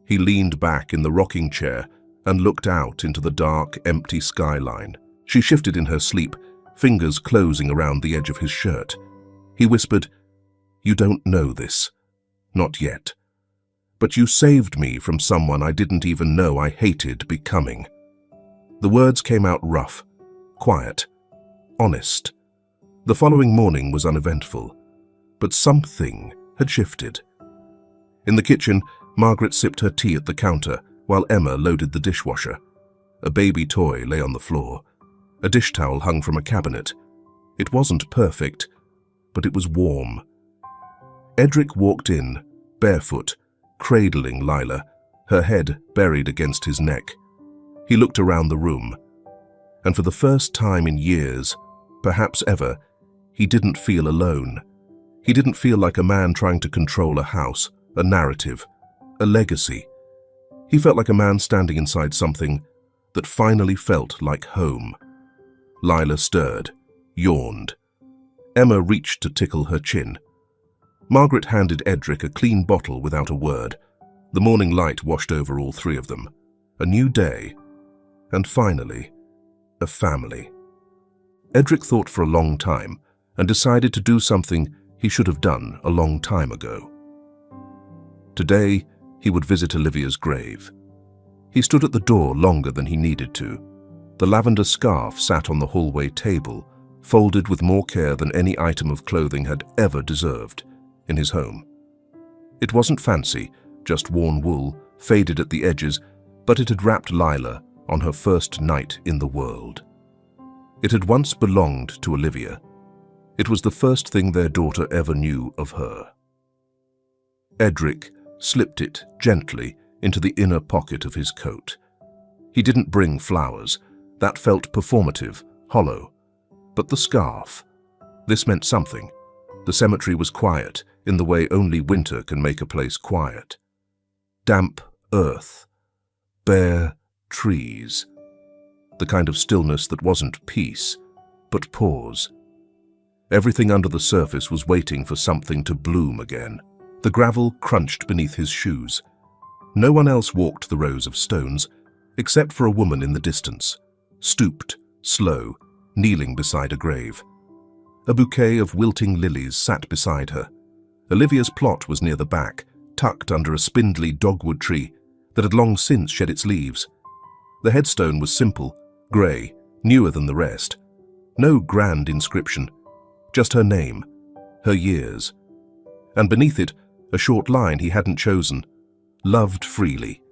He leaned back in the rocking chair and looked out into the dark, empty skyline. She shifted in her sleep, fingers closing around the edge of his shirt. He whispered, "You don't know this. Not yet. But you saved me from someone I didn't even know I hated becoming." The words came out rough, quiet, honest. The following morning was uneventful, but something had shifted. In the kitchen, Margaret sipped her tea at the counter while Emma loaded the dishwasher. A baby toy lay on the floor. A dish towel hung from a cabinet. It wasn't perfect, but it was warm. Edric walked in, barefoot, cradling Lila, her head buried against his neck. He looked around the room, and for the first time in years, perhaps ever, he didn't feel alone. He didn't feel like a man trying to control a house, a narrative, a legacy. He felt like a man standing inside something that finally felt like home. Lila stirred, yawned. Emma reached to tickle her chin. Margaret handed Edric a clean bottle without a word. The morning light washed over all 3 of them. A new day, and finally, a family. Edric thought for a long time and decided to do something he should have done a long time ago. Today, he would visit Olivia's grave. He stood at the door longer than he needed to. The lavender scarf sat on the hallway table, folded with more care than any item of clothing had ever deserved in his home. It wasn't fancy, just worn wool, faded at the edges, but it had wrapped Lila on her first night in the world. It had once belonged to Olivia. It was the first thing their daughter ever knew of her. Edric slipped it gently into the inner pocket of his coat. He didn't bring flowers. That felt performative, hollow. But the scarf. This meant something. The cemetery was quiet, in the way only winter can make a place quiet. Damp earth. Bare trees. The kind of stillness that wasn't peace, but pause. Everything under the surface was waiting for something to bloom again. The gravel crunched beneath his shoes. No one else walked the rows of stones, except for a woman in the distance, stooped, slow, kneeling beside a grave. A bouquet of wilting lilies sat beside her. Olivia's plot was near the back, tucked under a spindly dogwood tree that had long since shed its leaves. The headstone was simple, grey, newer than the rest. No grand inscription, just her name, her years. And beneath it, a short line he hadn't chosen. Loved freely.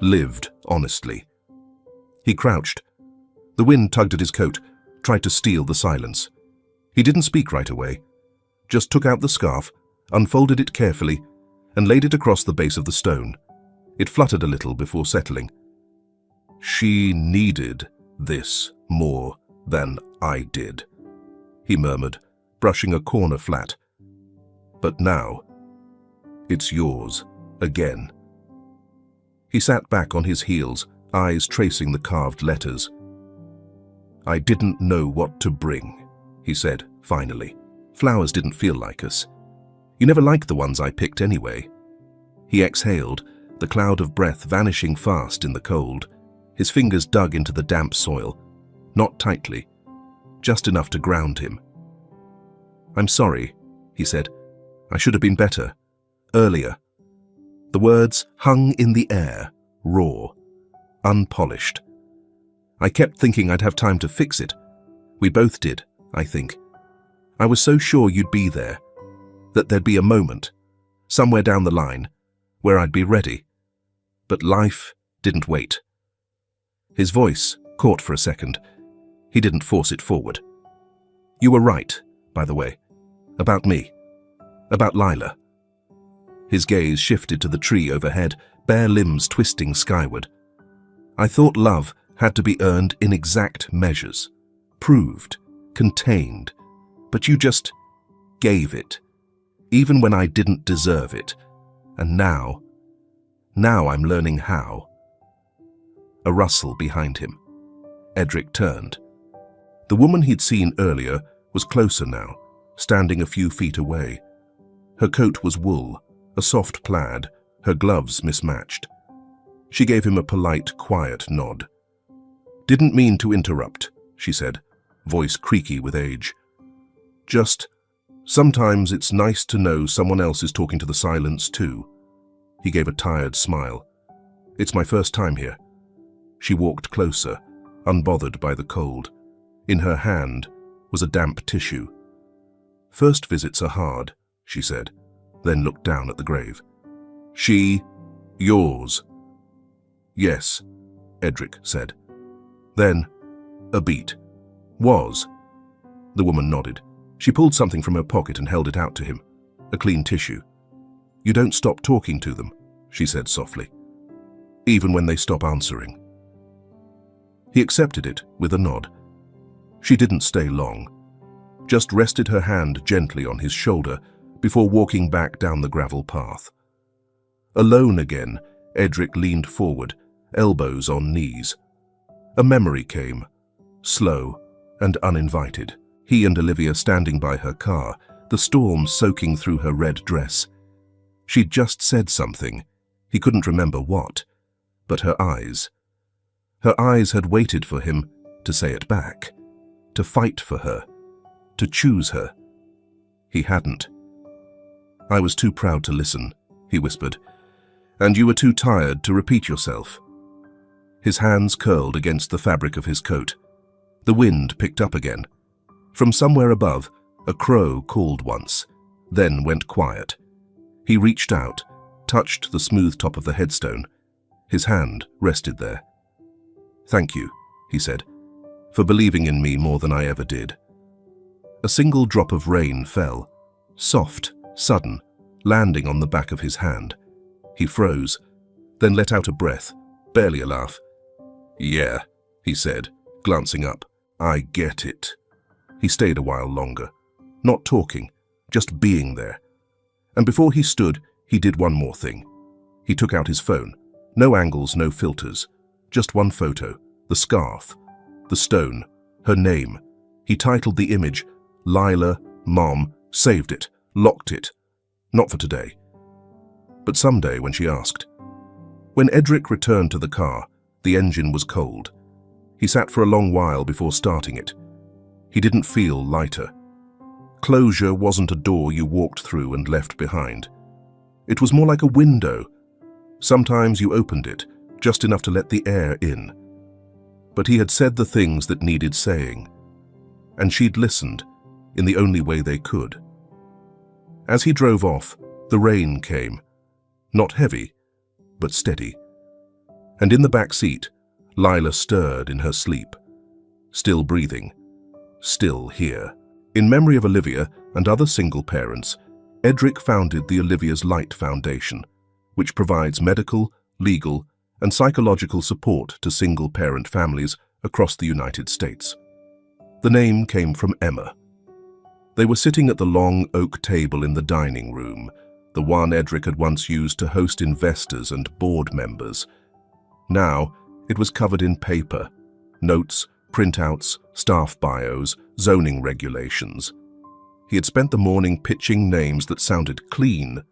Lived honestly. He crouched. The wind tugged at his coat, tried to steal the silence. He didn't speak right away, just took out the scarf, unfolded it carefully, and laid it across the base of the stone. It fluttered a little before settling. She needed this more than I did, he murmured, brushing a corner flat. But now, it's yours, again. He sat back on his heels, eyes tracing the carved letters. I didn't know what to bring, he said, finally. Flowers didn't feel like us. You never liked the ones I picked anyway. He exhaled, the cloud of breath vanishing fast in the cold. His fingers dug into the damp soil, not tightly, just enough to ground him. I'm sorry, he said. I should have been better. Earlier. The words hung in the air, raw, unpolished. I kept thinking I'd have time to fix it. We both did, I think. I was so sure you'd be there, that there'd be a moment, somewhere down the line, where I'd be ready. But life didn't wait. His voice caught for a second. He didn't force it forward. You were right, by the way, about me, about Lila. His gaze shifted to the tree overhead, bare limbs twisting skyward. I thought love had to be earned in exact measures, proved, contained, but you just gave it, even when I didn't deserve it. And now I'm learning how. A rustle behind him. Edric turned. The woman he'd seen earlier was closer now, standing a few feet away. Her coat was wool, a soft plaid, her gloves mismatched. She gave him a polite, quiet nod. Didn't mean to interrupt, she said, voice creaky with age. Just, sometimes it's nice to know someone else is talking to the silence too. He gave a tired smile. It's my first time here. She walked closer, unbothered by the cold. In her hand was a damp tissue. First visits are hard, she said, then looked down at the grave. Yours. Yes, Edric said. Then, a beat. Was. The woman nodded. She pulled something from her pocket and held it out to him. A clean tissue. You don't stop talking to them, she said softly. Even when they stop answering. He accepted it with a nod. She didn't stay long. Just rested her hand gently on his shoulder before walking back down the gravel path. Alone again, Edric leaned forward, elbows on knees. A memory came, slow and uninvited. He and Olivia standing by her car, the storm soaking through her red dress. She'd just said something. He couldn't remember what, but her eyes. Her eyes had waited for him to say it back, to fight for her, to choose her. He hadn't. I was too proud to listen, he whispered, and you were too tired to repeat yourself. His hands curled against the fabric of his coat. The wind picked up again. From somewhere above, a crow called once, then went quiet. He reached out, touched the smooth top of the headstone. His hand rested there. Thank you, he said, for believing in me more than I ever did. A single drop of rain fell, soft, sudden, landing on the back of his hand. He froze, then let out a breath, barely a laugh. "Yeah," he said, glancing up. "I get it." He stayed a while longer, not talking, just being there. And before he stood, he did one more thing. He took out his phone. No angles, no filters. Just one photo. The scarf. The stone. Her name. He titled the image, "Lila, Mom," saved it, locked it. Not for today. But someday when she asked. When Edric returned to the car, the engine was cold. He sat for a long while before starting it. He didn't feel lighter. Closure wasn't a door you walked through and left behind. It was more like a window. Sometimes you opened it, just enough to let the air in. But he had said the things that needed saying. And she'd listened, in the only way they could. As he drove off, the rain came. Not heavy, but steady. And in the back seat, Lila stirred in her sleep. Still breathing. Still here. In memory of Olivia and other single parents, Edric founded the Olivia's Light Foundation, which provides medical, legal, and psychological support to single-parent families across the United States. The name came from Emma. They were sitting at the long oak table in the dining room, the one Edric had once used to host investors and board members. Now, it was covered in paper, notes, printouts, staff bios, zoning regulations. He had spent the morning pitching names that sounded clean,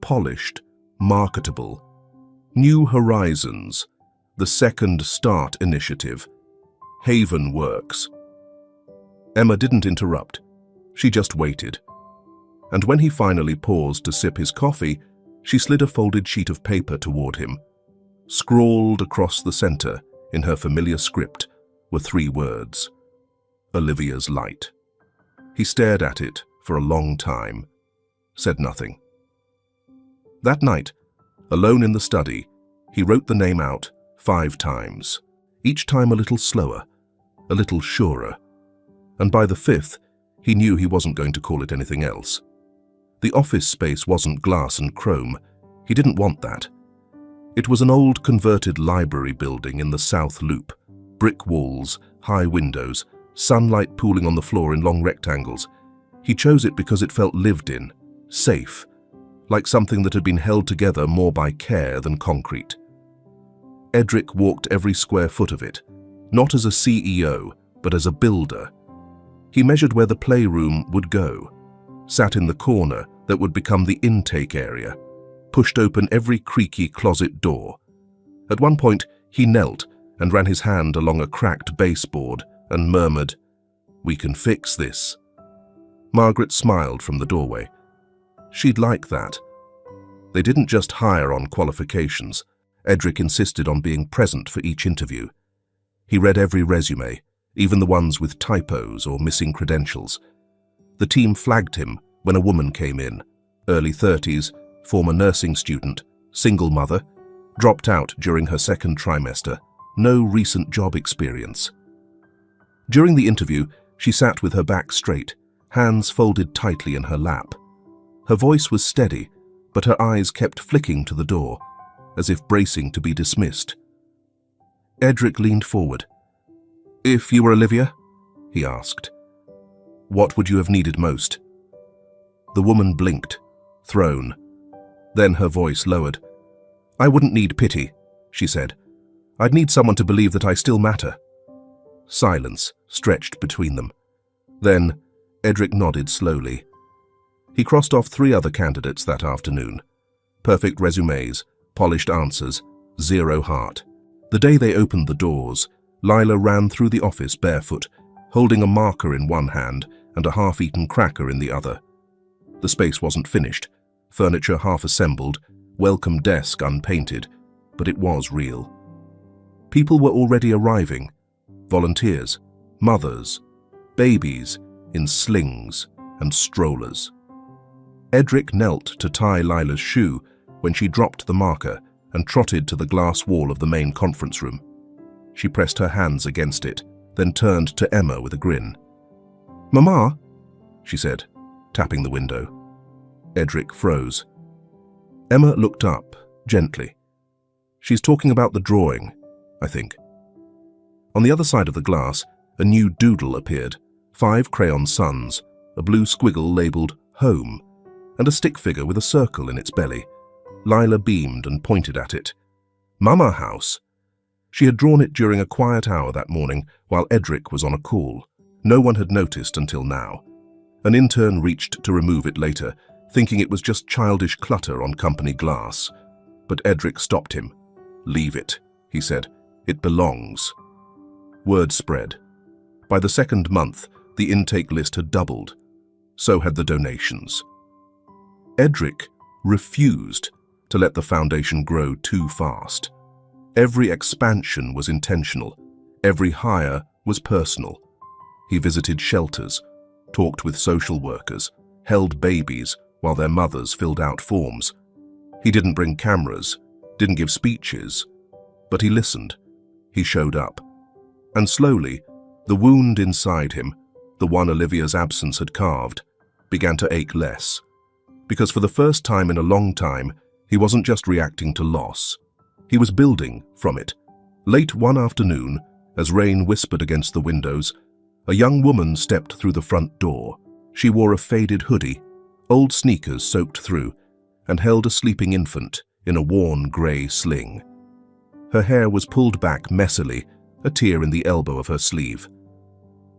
polished, marketable. New Horizons, the Second Start Initiative, Haven Works. Emma didn't interrupt. She just waited. And when he finally paused to sip his coffee, she slid a folded sheet of paper toward him. Scrawled across the center, in her familiar script, were 3 words: Olivia's Light. He stared at it for a long time, said nothing. That night, alone in the study, he wrote the name out 5 times, each time a little slower, a little surer. And by the 5th, he knew he wasn't going to call it anything else. The office space wasn't glass and chrome. He didn't want that. It was an old converted library building in the South Loop. Brick walls, high windows, sunlight pooling on the floor in long rectangles. He chose it because it felt lived in, safe, like something that had been held together more by care than concrete. Edric walked every square foot of it, not as a CEO, but as a builder. He measured where the playroom would go, sat in the corner that would become the intake area, pushed open every creaky closet door. At one point, he knelt and ran his hand along a cracked baseboard and murmured, "We can fix this." Margaret smiled from the doorway. She'd like that. They didn't just hire on qualifications. Edric insisted on being present for each interview. He read every resume, even the ones with typos or missing credentials. The team flagged him when a woman came in, early 30s, former nursing student, single mother, dropped out during her 2nd trimester, no recent job experience. During the interview, she sat with her back straight, hands folded tightly in her lap. Her voice was steady, but her eyes kept flicking to the door, as if bracing to be dismissed. Edric leaned forward. "If you were Olivia?" he asked. "What would you have needed most?" The woman blinked, thrown. Then her voice lowered. "I wouldn't need pity," she said. "I'd need someone to believe that I still matter." Silence stretched between them. Then Edric nodded slowly. He crossed off 3 other candidates that afternoon. Perfect resumes, polished answers, 0 heart. The day they opened the doors, Lila ran through the office barefoot, holding a marker in one hand and a half-eaten cracker in the other. The space wasn't finished, furniture half-assembled, welcome desk unpainted, but it was real. People were already arriving, volunteers, mothers, babies in slings and strollers. Edric knelt to tie Lila's shoe when she dropped the marker and trotted to the glass wall of the main conference room. She pressed her hands against it, then turned to Emma with a grin. "Mama," she said, tapping the window. Edric froze. Emma looked up, gently. She's talking about the drawing, I think. On the other side of the glass, a new doodle appeared. 5 crayon suns, a blue squiggle labelled home, and a stick figure with a circle in its belly. Lila beamed and pointed at it. Mama House. She had drawn it during a quiet hour that morning while Edric was on a call. No one had noticed until now. An intern reached to remove it later, thinking it was just childish clutter on company glass. But Edric stopped him. "Leave it," he said. "It belongs." Word spread. By the second month, the intake list had doubled. So had the donations. Edric refused to let the foundation grow too fast. Every expansion was intentional. Every hire was personal. He visited shelters, talked with social workers, held babies while their mothers filled out forms. He didn't bring cameras, didn't give speeches, but he listened. He showed up. And slowly, the wound inside him, the one Olivia's absence had carved, began to ache less. Because for the first time in a long time, he wasn't just reacting to loss. He was building from it. Late one afternoon, as rain whispered against the windows, a young woman stepped through the front door. She wore a faded hoodie, old sneakers soaked through, and held a sleeping infant in a worn grey sling. Her hair was pulled back messily, a tear in the elbow of her sleeve.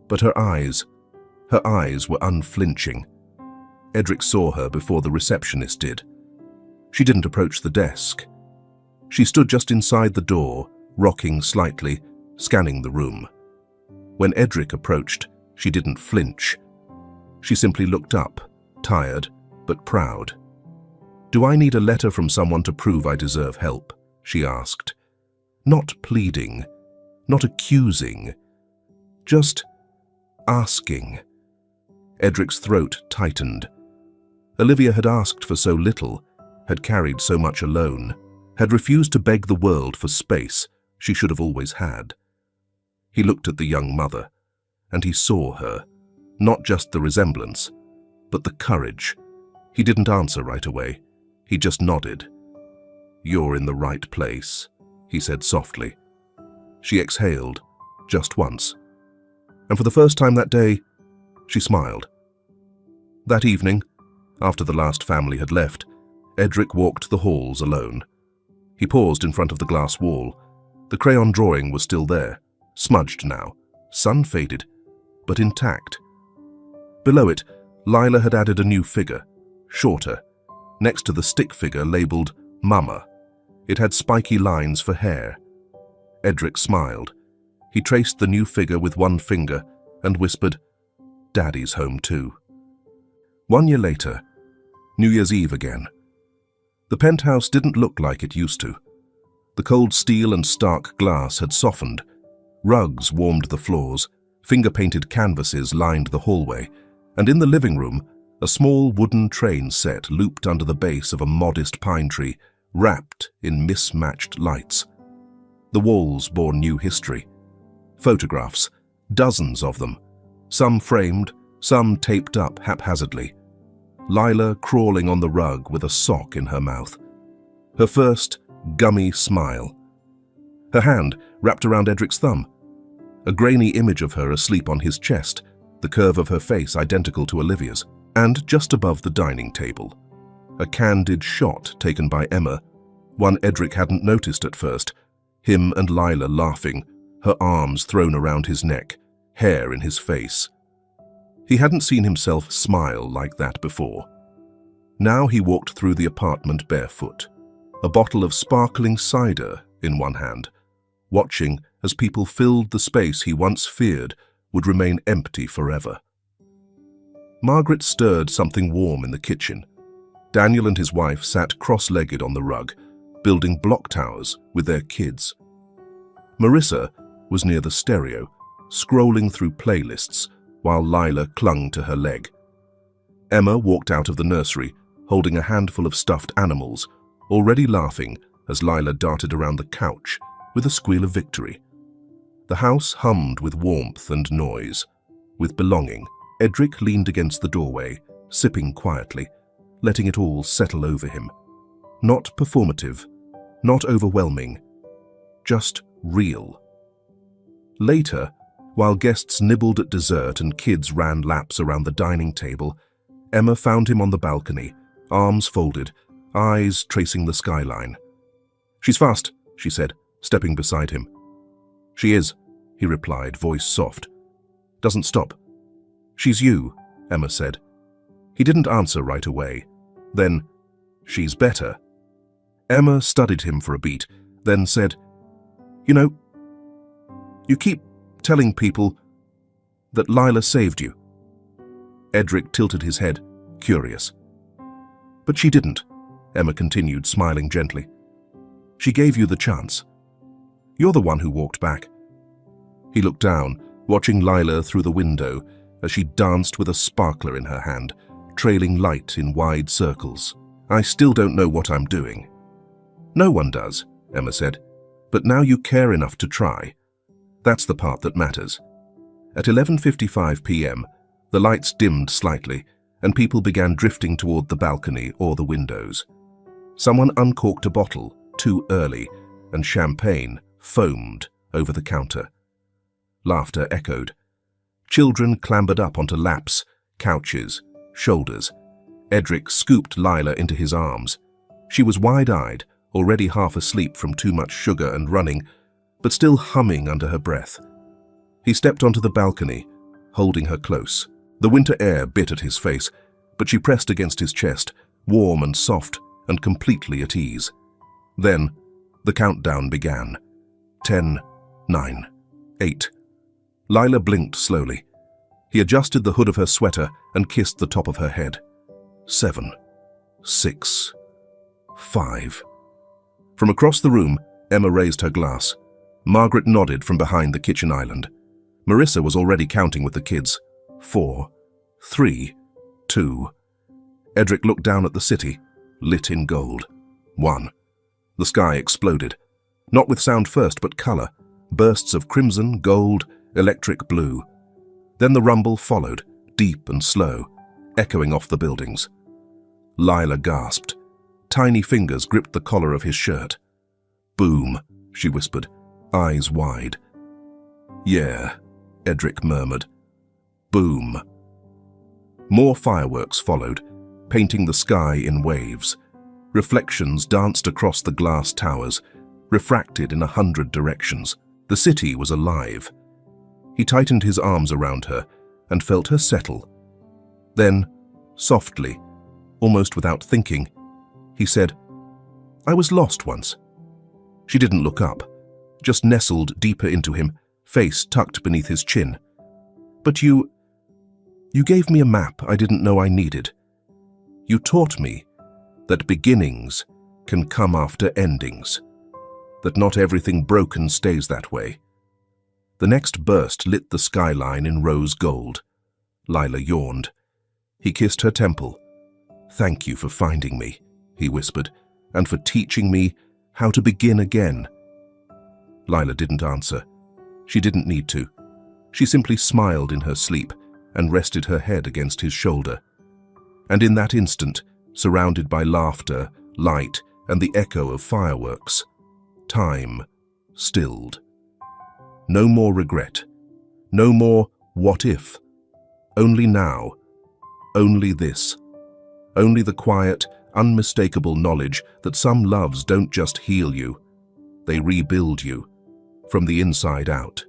But her eyes were unflinching. Edric saw her before the receptionist did. She didn't approach the desk. She stood just inside the door, rocking slightly, scanning the room. When Edric approached, she didn't flinch. She simply looked up, tired but proud. "Do I need a letter from someone to prove I deserve help?" she asked. Not pleading, not accusing, just asking. Edric's throat tightened. Olivia had asked for so little, had carried so much alone, had refused to beg the world for space she should have always had. He looked at the young mother, and he saw her, not just the resemblance, but the courage. He didn't answer right away. He just nodded. "You're in the right place," he said softly. She exhaled, just once. And for the first time that day, she smiled. That evening, after the last family had left, Edric walked the halls alone. He paused in front of the glass wall. The crayon drawing was still there, smudged now, sun-faded, but intact. Below it, Lila had added a new figure, shorter, next to the stick figure labelled Mama. It had spiky lines for hair. Edric smiled. He traced the new figure with one finger and whispered, "Daddy's home too." 1 year later, New Year's Eve again. The penthouse didn't look like it used to. The cold steel and stark glass had softened. Rugs warmed the floors, finger-painted canvases lined the hallway, and in the living room, a small wooden train set looped under the base of a modest pine tree, wrapped in mismatched lights. The walls bore new history. Photographs, dozens of them, some framed, some taped up haphazardly. Lila crawling on the rug with a sock in her mouth. Her first gummy smile. Her hand wrapped around Edric's thumb. A grainy image of her asleep on his chest, the curve of her face identical to Olivia's. And just above the dining table, a candid shot taken by Emma, one Edric hadn't noticed at first, him and Lila laughing, her arms thrown around his neck, hair in his face. He hadn't seen himself smile like that before. Now he walked through the apartment barefoot, a bottle of sparkling cider in one hand, watching as people filled the space he once feared would remain empty forever. Margaret stirred something warm in the kitchen. Daniel and his wife sat cross-legged on the rug, building block towers with their kids. Marissa was near the stereo, scrolling through playlists, while Lila clung to her leg. Emma walked out of the nursery, holding a handful of stuffed animals, already laughing as Lila darted around the couch with a squeal of victory. The house hummed with warmth and noise, with belonging. Edric leaned against the doorway, sipping quietly, letting it all settle over him. Not performative, Not overwhelming, just real. Later, while guests nibbled at dessert and kids ran laps around the dining table, Emma found him on the balcony, arms folded, eyes tracing the skyline. "She's fast," she said, stepping beside him. "She is," he replied, voice soft. "Doesn't stop." "She's you," Emma said. He didn't answer right away. Then, "She's better." Emma studied him for a beat, then said, "You know, you keep telling people that Lila saved you." Edric tilted his head, curious. "But she didn't," Emma continued, smiling gently. "She gave you the chance. You're the one who walked back." He looked down, watching Lila through the window as she danced with a sparkler in her hand, trailing light in wide circles. "I still don't know what I'm doing." "No one does," Emma said, "but now you care enough to try. That's the part that matters." At 11:55 p.m., the lights dimmed slightly, and people began drifting toward the balcony or the windows. Someone uncorked a bottle too early, and champagne foamed over the counter. Laughter echoed. Children clambered up onto laps, couches, shoulders. Edric scooped Lila into his arms. She was wide-eyed, already half asleep from too much sugar and running, but still humming under her breath. He stepped onto the balcony, holding her close. The winter air bit at his face, but she pressed against his chest, warm and soft and completely at ease. Then, the countdown began. 10, 9, 8. Lila blinked slowly. He adjusted the hood of her sweater and kissed the top of her head. 7, 6, 5. From across the room, Emma raised her glass. Margaret nodded from behind the kitchen island. Marissa was already counting with the kids. 4, 3, 2. Edric looked down at the city, lit in gold. 1. The sky exploded. Not with sound first, but color. Bursts of crimson, gold, electric blue. Then the rumble followed, deep and slow, echoing off the buildings. Lila gasped. Tiny fingers gripped the collar of his shirt. "Boom," she whispered, eyes wide. "Yeah," Edric murmured. "Boom." More fireworks followed, painting the sky in waves. Reflections danced across the glass towers, refracted in 100 directions. The city was alive. He tightened his arms around her and felt her settle. Then, softly, almost without thinking, he said, "I was lost once." She didn't look up, just nestled deeper into him, face tucked beneath his chin. "But you gave me a map I didn't know I needed. You taught me that beginnings can come after endings, that not everything broken stays that way." The next burst lit the skyline in rose gold. Lila yawned. He kissed her temple. "Thank you for finding me," he whispered, "and for teaching me how to begin again." Lila didn't answer. She didn't need to. She simply smiled in her sleep and rested her head against his shoulder. And in that instant, surrounded by laughter, light, and the echo of fireworks, time stilled. No more regret. No more what if. Only now. Only this. Only the quiet, unmistakable knowledge that some loves don't just heal you, they rebuild you from the inside out.